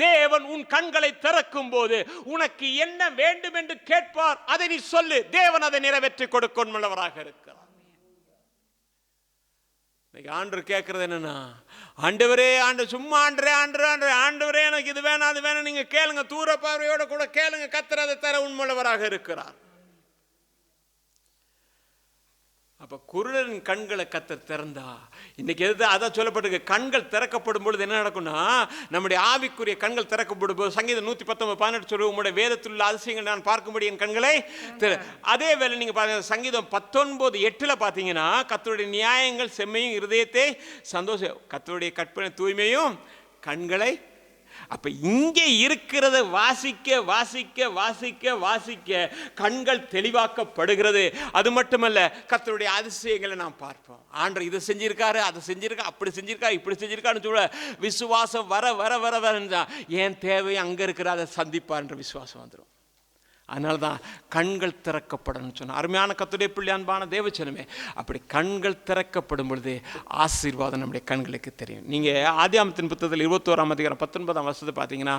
தேவன் உன் கண்களை திறக்கும் போது உனக்கு என்ன வேண்டும் என்று கேட்பார். அதை நீ சொல்லு, தேவன் அதை நிறைவேற்றி கொடுக்கும் உள்ளவராக இருக்கிறார். ஆண்டவர் கேட்கறது என்னன்னா, ஆண்டவரே, சும்மா ஆண்டவரே எனக்கு இது வேணும் அது வேணும் நீங்க கேளுங்க, தூர பார்வையோட கூட கேளுங்க, கர்த்தர் அதை தர உண்மையுள்ளவராக இருக்கிறார். அப்ப குருடரின் கண்களை கர்த்தர் திறந்தா, இன்னைக்கு எது அதான் சொல்லப்பட்டிருக்கு, கண்கள் திறக்கப்படும் பொழுது என்ன நடக்கும்னா, நம்முடைய ஆவிக்குரிய கண்கள் திறக்கப்படும் போது சங்கீதம் 119:18 சொல்லு, உங்களுடைய வேதத்தில் உள்ள அதிசயங்கள் நான் பார்க்கும்படி என் கண்களை. அதே வேளை நீங்க பாருங்க, சங்கீதம் 19:8 பாத்தீங்கன்னா, கர்த்தருடைய நியாயங்கள் செம்மையும் இருதயத்தை சந்தோஷம், கர்த்தருடைய கற்பனை தூய்மையும் கண்களை. அப்போ இங்கே இருக்கிறத வாசிக்க வாசிக்க வாசிக்க வாசிக்க கண்கள் தெளிவாக்கப்படுகிறது. அது மட்டுமல்ல, கர்த்தருடைய அதிசயங்களை நாம் பார்ப்போம். ஆண்டவர் இதை செஞ்சிருக்காரு, அதை செஞ்சிருக்கா, அப்படி செஞ்சிருக்கா, இப்படி செஞ்சிருக்கான்னு சொல்ல விசுவாசம் வர வர வர வரா என் தேவை அங்கே இருக்கிற அதை சந்திப்பார்ன்ற விசுவாசம் வந்துடும். அதனால தான் கண்கள் திறக்கப்படணும்னு சொன்னால், அருமையான கர்த்தருடைய பிள்ளை, அன்பான தேவச்சனமே, அப்படி கண்கள் திறக்கப்படும் பொழுது ஆசீர்வாதம் நம்முடைய கண்களுக்கு தெரியும். நீங்கள் ஆதியாகமத்தின் புத்தகத்தில் 21ஆம் அதிகாரம் 19ஆம் வசனத்தை பார்த்தீங்கன்னா,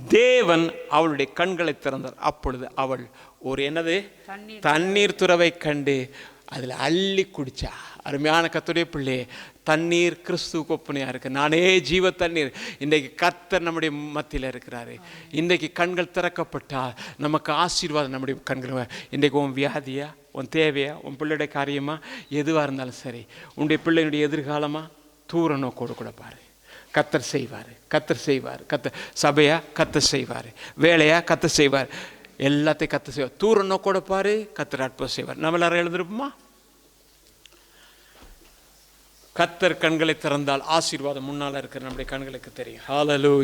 தேவன் அவளுடைய கண்களை திறந்தார். அப்பொழுது அவள் ஒரு என்னது தண்ணீர் துறவை கண்டு அதில் அள்ளி குடிச்சா. அருமையான கர்த்தருடைய பிள்ளை, தண்ணீர் கிறிஸ்துவுக்கு ஒப்பனையாக இருக்குது. நானே ஜீவ தண்ணீர். இன்றைக்கு கர்த்தர் நம்முடைய மத்தியில் இருக்கிறாரு. இன்றைக்கு கண்கள் திறக்கப்பட்டால் நமக்கு ஆசீர்வாதம் நம்முடைய கண்கள். இன்றைக்கு உன் வியாதியா, உன் தேவையா, உன் பிள்ளையுடைய காரியமா, எதுவாக இருந்தாலும் சரி, உன்னுடைய பிள்ளையினுடைய எதிர்காலமா, தூர நோக்கோடு கூட பாரு. கர்த்தர் செய்வார், கர்த்தர் செய்வார். கர்த்தர் சபையா, கர்த்தர் செய்வார். வேலையா, கர்த்தர் செய்வார். எல்லாத்தையும் கர்த்தர் செய்வார். தூர நோக்கோட பாரு, கர்த்தர் அற்புதம் செய்வார். நம்ம எல்லாரும் எழுந்திருப்போமா? கர்த்தர் கண்களை திறந்தால் ஆசீர்வாதம் முன்னால் இருக்கிற நம்முடைய கண்களுக்கு தெரியும். ஹல்லேலூயா.